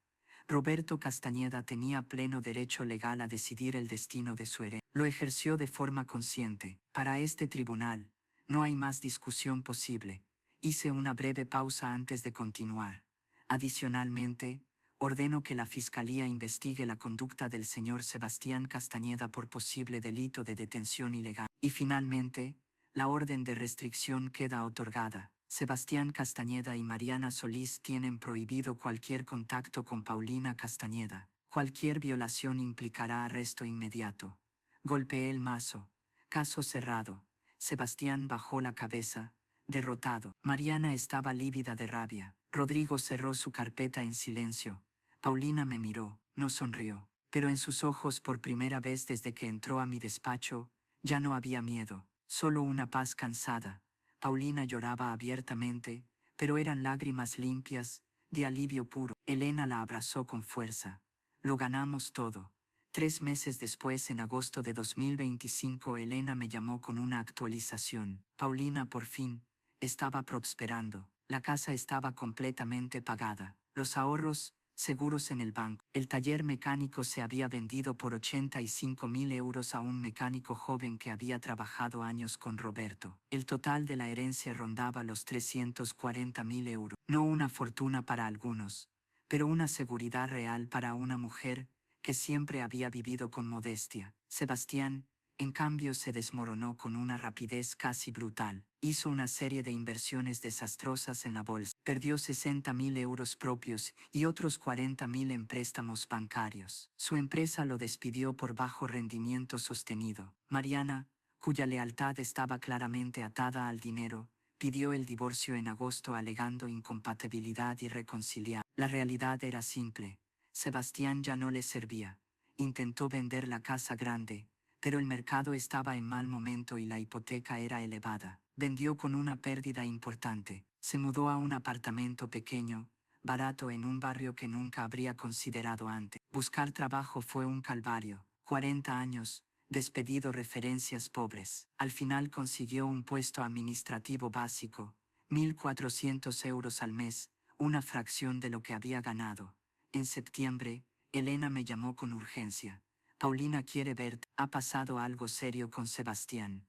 Roberto Castañeda tenía pleno derecho legal a decidir el destino de su herencia. Lo ejerció de forma consciente. Para este tribunal, no hay más discusión posible. Hice una breve pausa antes de continuar. Adicionalmente, ordeno que la Fiscalía investigue la conducta del señor Sebastián Castañeda por posible delito de detención ilegal. Y finalmente, la orden de restricción queda otorgada. Sebastián Castañeda y Mariana Solís tienen prohibido cualquier contacto con Paulina Castañeda. Cualquier violación implicará arresto inmediato. Golpeé el mazo. Caso cerrado. Sebastián bajó la cabeza, derrotado. Mariana estaba lívida de rabia. Rodrigo cerró su carpeta en silencio. Paulina me miró, no sonrió, pero en sus ojos por primera vez desde que entró a mi despacho, ya no había miedo, solo una paz cansada. Paulina lloraba abiertamente, pero eran lágrimas limpias, de alivio puro. Elena la abrazó con fuerza. Lo ganamos todo. 3 meses después, en agosto de 2025, Elena me llamó con una actualización. Paulina, por fin, estaba prosperando. La casa estaba completamente pagada. Los ahorros, seguros en el banco. El taller mecánico se había vendido por 85.000 euros a un mecánico joven que había trabajado años con Roberto. El total de la herencia rondaba los 340.000 euros. No una fortuna para algunos, pero una seguridad real para una mujer que siempre había vivido con modestia. Sebastián, en cambio, se desmoronó con una rapidez casi brutal. Hizo una serie de inversiones desastrosas en la bolsa. Perdió 60.000 euros propios y otros 40.000 en préstamos bancarios. Su empresa lo despidió por bajo rendimiento sostenido. Mariana, cuya lealtad estaba claramente atada al dinero, pidió el divorcio en agosto alegando incompatibilidad irreconciliable. La realidad era simple. Sebastián ya no le servía. Intentó vender la casa grande, pero el mercado estaba en mal momento y la hipoteca era elevada. Vendió con una pérdida importante. Se mudó a un apartamento pequeño, barato en un barrio que nunca habría considerado antes. Buscar trabajo fue un calvario. 40 años, despedido, referencias pobres. Al final consiguió un puesto administrativo básico, 1.400 euros al mes, una fracción de lo que había ganado. En septiembre, Elena me llamó con urgencia. Paulina quiere verte. Ha pasado algo serio con Sebastián.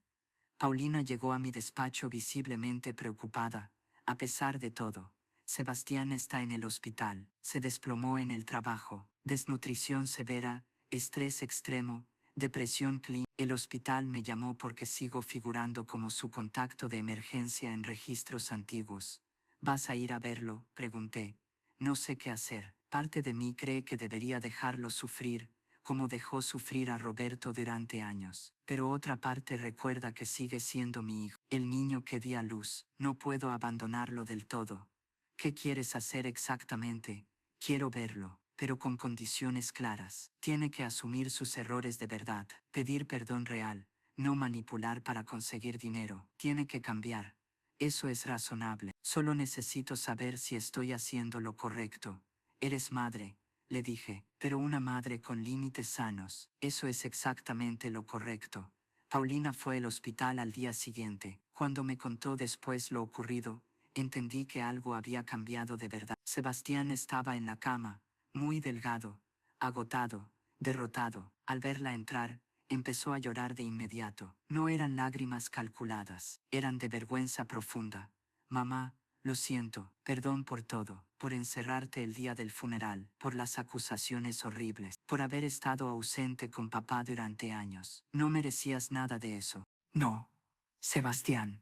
Paulina llegó a mi despacho visiblemente preocupada. A pesar de todo, Sebastián está en el hospital. Se desplomó en el trabajo. Desnutrición severa, estrés extremo, depresión clínica. El hospital me llamó porque sigo figurando como su contacto de emergencia en registros antiguos. ¿Vas a ir a verlo?, pregunté. No sé qué hacer. Parte de mí cree que debería dejarlo sufrir, como dejó sufrir a Roberto durante años. Pero otra parte recuerda que sigue siendo mi hijo, el niño que di a luz. No puedo abandonarlo del todo. ¿Qué quieres hacer exactamente? Quiero verlo, pero con condiciones claras. Tiene que asumir sus errores de verdad, pedir perdón real, no manipular para conseguir dinero. Tiene que cambiar. Eso es razonable. Solo necesito saber si estoy haciendo lo correcto. Eres madre, le dije, pero una madre con límites sanos. Eso es exactamente lo correcto. Paulina fue al hospital al día siguiente. Cuando me contó después lo ocurrido, entendí que algo había cambiado de verdad. Sebastián estaba en la cama, muy delgado, agotado, derrotado. Al verla entrar, empezó a llorar de inmediato. No eran lágrimas calculadas, eran de vergüenza profunda. Mamá, lo siento, perdón por todo, por encerrarte el día del funeral, por las acusaciones horribles, por haber estado ausente con papá durante años. No merecías nada de eso. No, Sebastián,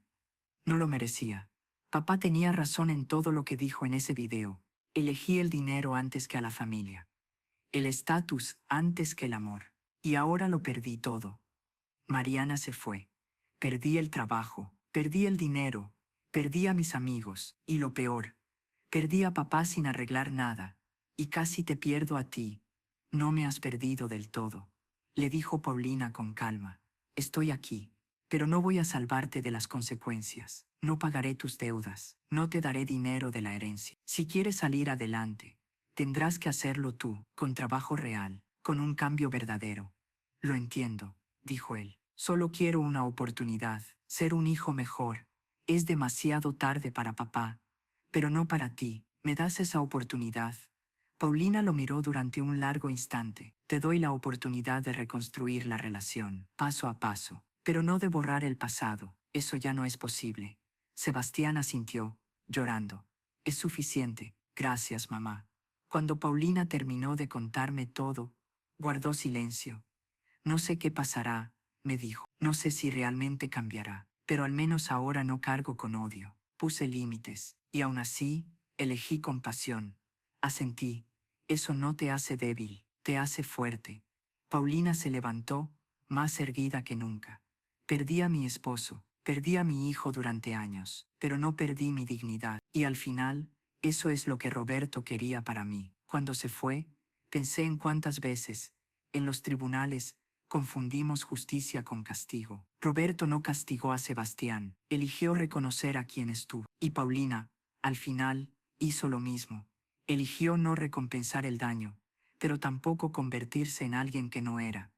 no lo merecía. Papá tenía razón en todo lo que dijo en ese video. Elegí el dinero antes que a la familia. El estatus antes que el amor. Y ahora lo perdí todo. Mariana se fue. Perdí el trabajo, perdí el dinero, perdí a mis amigos, y lo peor, perdí a papá sin arreglar nada, y casi te pierdo a ti. No me has perdido del todo, le dijo Paulina con calma. Estoy aquí, pero no voy a salvarte de las consecuencias. No pagaré tus deudas, no te daré dinero de la herencia. Si quieres salir adelante, tendrás que hacerlo tú, con trabajo real, con un cambio verdadero. Lo entiendo, dijo él. Solo quiero una oportunidad, ser un hijo mejor. Es demasiado tarde para papá, pero no para ti. ¿Me das esa oportunidad? Paulina lo miró durante un largo instante. Te doy la oportunidad de reconstruir la relación, paso a paso, pero no de borrar el pasado. Eso ya no es posible. Sebastián asintió, llorando. Es suficiente. Gracias, mamá. Cuando Paulina terminó de contarme todo, guardó silencio. No sé qué pasará, me dijo. No sé si realmente cambiará, pero al menos ahora no cargo con odio. Puse límites, y aún así, elegí compasión. Asentí. Eso no te hace débil, te hace fuerte. Paulina se levantó, más erguida que nunca. Perdí a mi esposo, perdí a mi hijo durante años, pero no perdí mi dignidad. Y al final, eso es lo que Roberto quería para mí. Cuando se fue, pensé en cuántas veces, en los tribunales, confundimos justicia con castigo. Roberto no castigó a Sebastián, eligió reconocer a quien estuvo. Y Paulina, al final, hizo lo mismo. Eligió no recompensar el daño, pero tampoco convertirse en alguien que no era.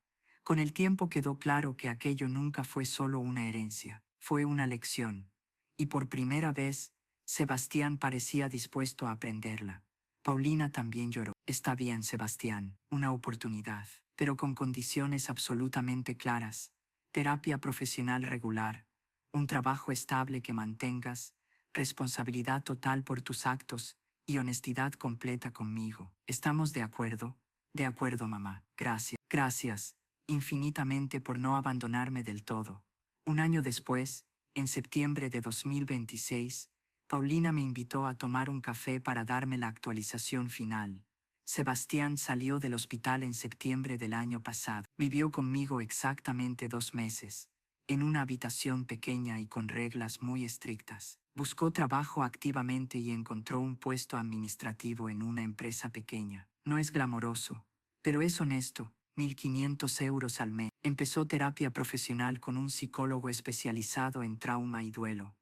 Con el tiempo quedó claro que aquello nunca fue solo una herencia, fue una lección. Y por primera vez, Sebastián parecía dispuesto a aprenderla. Paulina también lloró. Está bien, Sebastián, una oportunidad, pero con condiciones absolutamente claras. Terapia profesional regular, un trabajo estable que mantengas, responsabilidad total por tus actos y honestidad completa conmigo. ¿Estamos de acuerdo? De acuerdo, mamá. Gracias. Gracias, infinitamente por no abandonarme del todo. Un año después, en septiembre de 2026, Paulina me invitó a tomar un café para darme la actualización final. Sebastián salió del hospital en septiembre del año pasado. Vivió conmigo exactamente 2 meses, en una habitación pequeña y con reglas muy estrictas. Buscó trabajo activamente y encontró un puesto administrativo en una empresa pequeña. No es glamoroso, pero es honesto. 1.500 euros al mes. Empezó terapia profesional con un psicólogo especializado en trauma y duelo.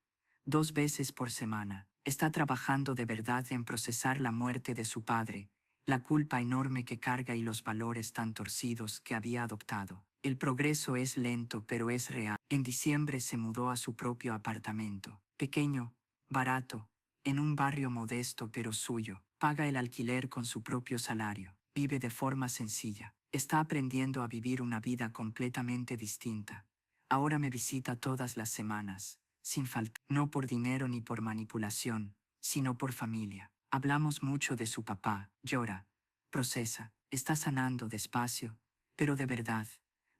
2 veces por semana. Está trabajando de verdad en procesar la muerte de su padre, la culpa enorme que carga y los valores tan torcidos que había adoptado. El progreso es lento pero es real. En diciembre se mudó a su propio apartamento. Pequeño, barato, en un barrio modesto pero suyo. Paga el alquiler con su propio salario. Vive de forma sencilla. Está aprendiendo a vivir una vida completamente distinta. Ahora me visita todas las semanas, sin falta, no por dinero ni por manipulación, sino por familia. Hablamos mucho de su papá, llora, procesa, está sanando despacio, pero de verdad,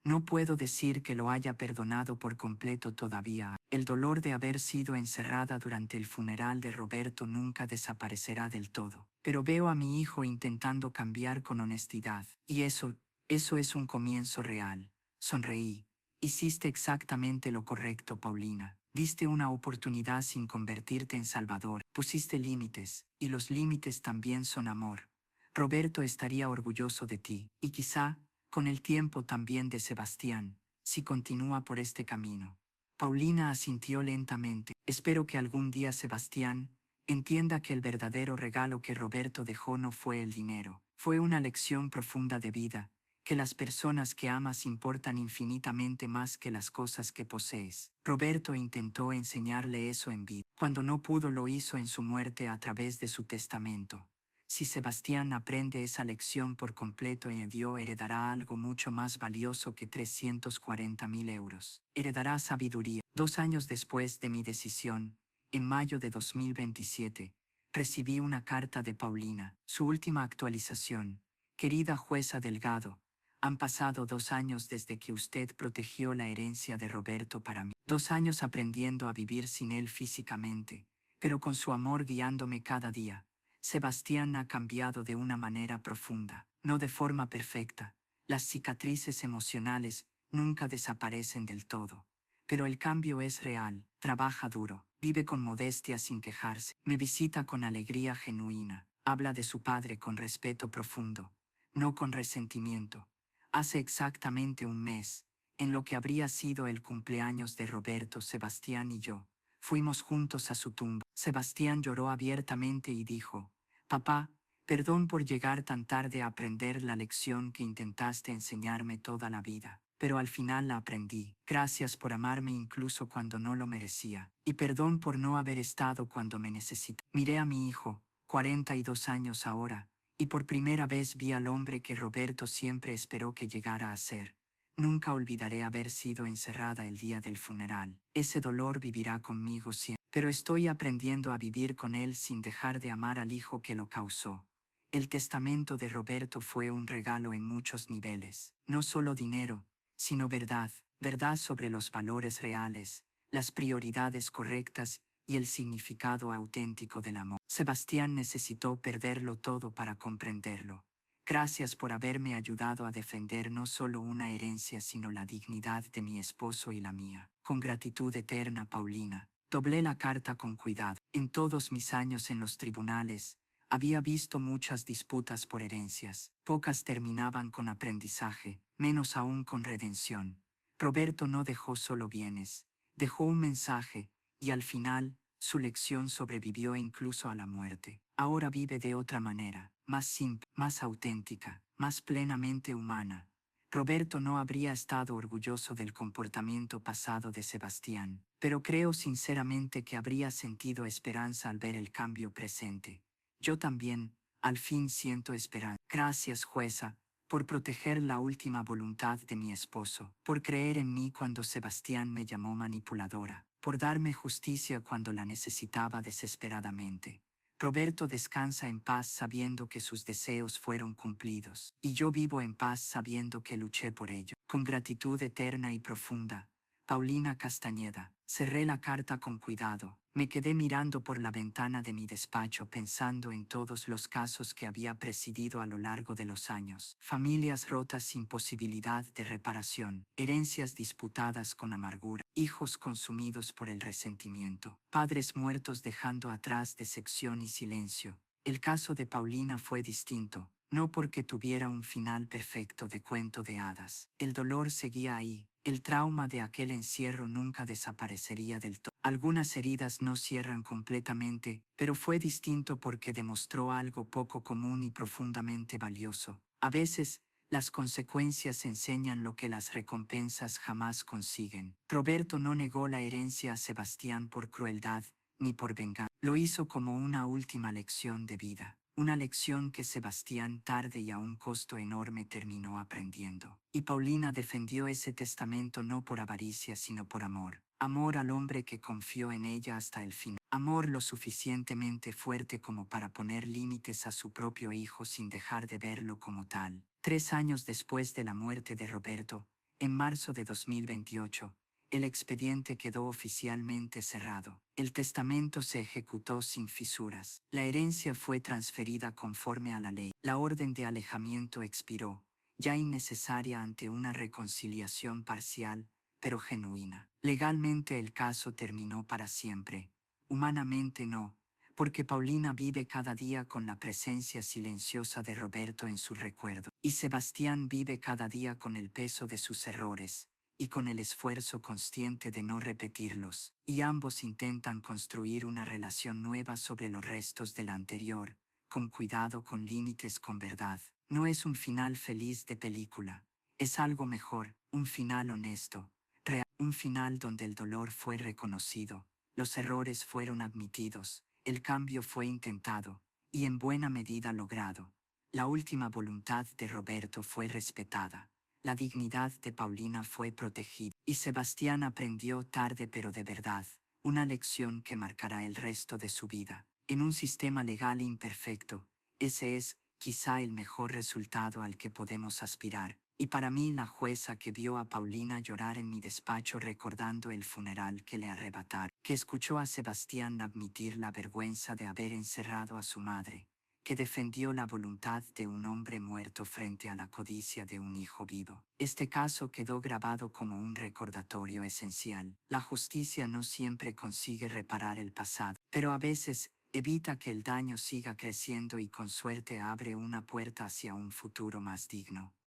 no puedo decir que lo haya perdonado por completo todavía. El dolor de haber sido encerrada durante el funeral de Roberto nunca desaparecerá del todo. Pero veo a mi hijo intentando cambiar con honestidad, y eso es un comienzo real. Sonreí. Hiciste exactamente lo correcto, Paulina. Diste una oportunidad sin convertirte en salvador. Pusiste límites, y los límites también son amor. Roberto estaría orgulloso de ti, y quizá, con el tiempo también de Sebastián, si continúa por este camino. Paulina asintió lentamente. Espero que algún día Sebastián entienda que el verdadero regalo que Roberto dejó no fue el dinero. Fue una lección profunda de vida, que las personas que amas importan infinitamente más que las cosas que posees. Roberto intentó enseñarle eso en vida. Cuando no pudo, lo hizo en su muerte a través de su testamento. Si Sebastián aprende esa lección por completo y Dios heredará algo mucho más valioso que 340.000 euros. Heredará sabiduría. 2 años después de mi decisión, en mayo de 2027, recibí una carta de Paulina, su última actualización. Querida jueza Delgado, han pasado 2 años desde que usted protegió la herencia de Roberto para mí. 2 años aprendiendo a vivir sin él físicamente, pero con su amor guiándome cada día. Sebastián ha cambiado de una manera profunda, no de forma perfecta. Las cicatrices emocionales nunca desaparecen del todo. Pero el cambio es real, trabaja duro, vive con modestia sin quejarse, me visita con alegría genuina, habla de su padre con respeto profundo, no con resentimiento. Hace exactamente un mes, en lo que habría sido el cumpleaños de Roberto, Sebastián y yo, fuimos juntos a su tumba. Sebastián lloró abiertamente y dijo: «Papá, perdón por llegar tan tarde a aprender la lección que intentaste enseñarme toda la vida, pero al final la aprendí. Gracias por amarme incluso cuando no lo merecía, y perdón por no haber estado cuando me necesité». Miré a mi hijo, 42 años ahora, y por primera vez vi al hombre que Roberto siempre esperó que llegara a ser. Nunca olvidaré haber sido encerrada el día del funeral. Ese dolor vivirá conmigo siempre. Pero estoy aprendiendo a vivir con él sin dejar de amar al hijo que lo causó. El testamento de Roberto fue un regalo en muchos niveles. No solo dinero, sino verdad. Verdad sobre los valores reales, las prioridades correctas y el significado auténtico del amor. Sebastián necesitó perderlo todo para comprenderlo. Gracias por haberme ayudado a defender no solo una herencia sino la dignidad de mi esposo y la mía. Con gratitud eterna, Paulina. Doblé la carta con cuidado. En todos mis años en los tribunales, había visto muchas disputas por herencias. Pocas terminaban con aprendizaje, menos aún con redención. Roberto no dejó solo bienes, dejó un mensaje, y al final, su lección sobrevivió incluso a la muerte. Ahora vive de otra manera, más simple, más auténtica, más plenamente humana. Roberto no habría estado orgulloso del comportamiento pasado de Sebastián, pero creo sinceramente que habría sentido esperanza al ver el cambio presente. Yo también, al fin siento esperanza. Gracias, jueza, por proteger la última voluntad de mi esposo, por creer en mí cuando Sebastián me llamó manipuladora, por darme justicia cuando la necesitaba desesperadamente. Roberto descansa en paz sabiendo que sus deseos fueron cumplidos, y yo vivo en paz sabiendo que luché por ello. Con gratitud eterna y profunda, Paulina Castañeda. Cerré la carta con cuidado. Me quedé mirando por la ventana de mi despacho pensando en todos los casos que había presidido a lo largo de los años. Familias rotas sin posibilidad de reparación, herencias disputadas con amargura, hijos consumidos por el resentimiento, padres muertos dejando atrás decepción y silencio. El caso de Paulina fue distinto, no porque tuviera un final perfecto de cuento de hadas. El dolor seguía ahí. El trauma de aquel encierro nunca desaparecería del todo. Algunas heridas no cierran completamente, pero fue distinto porque demostró algo poco común y profundamente valioso. A veces, las consecuencias enseñan lo que las recompensas jamás consiguen. Roberto no negó la herencia a Sebastián por crueldad, ni por venganza. Lo hizo como una última lección de vida. Una lección que Sebastián, tarde y a un costo enorme, terminó aprendiendo. Y Paulina defendió ese testamento no por avaricia sino por amor. Amor al hombre que confió en ella hasta el fin. Amor lo suficientemente fuerte como para poner límites a su propio hijo sin dejar de verlo como tal. 3 años después de la muerte de Roberto, en marzo de 2028, el expediente quedó oficialmente cerrado. El testamento se ejecutó sin fisuras. La herencia fue transferida conforme a la ley. La orden de alejamiento expiró, ya innecesaria ante una reconciliación parcial, pero genuina. Legalmente el caso terminó para siempre. Humanamente no, porque Paulina vive cada día con la presencia silenciosa de Roberto en su recuerdo. Y Sebastián vive cada día con el peso de sus errores y con el esfuerzo consciente de no repetirlos, y ambos intentan construir una relación nueva sobre los restos de la anterior, con cuidado, con límites, con verdad. No es un final feliz de película, es algo mejor, un final honesto, real, un final donde el dolor fue reconocido, los errores fueron admitidos, el cambio fue intentado, y en buena medida logrado. La última voluntad de Roberto fue respetada. La dignidad de Paulina fue protegida, y Sebastián aprendió tarde pero de verdad, una lección que marcará el resto de su vida. En un sistema legal imperfecto, ese es, quizá, el mejor resultado al que podemos aspirar. Y para mí, la jueza que vio a Paulina llorar en mi despacho recordando el funeral que le arrebataron, que escuchó a Sebastián admitir la vergüenza de haber encerrado a su madre, que defendió la voluntad de un hombre muerto frente a la codicia de un hijo vivo. Este caso quedó grabado como un recordatorio esencial. La justicia no siempre consigue reparar el pasado, pero a veces evita que el daño siga creciendo y con suerte abre una puerta hacia un futuro más digno.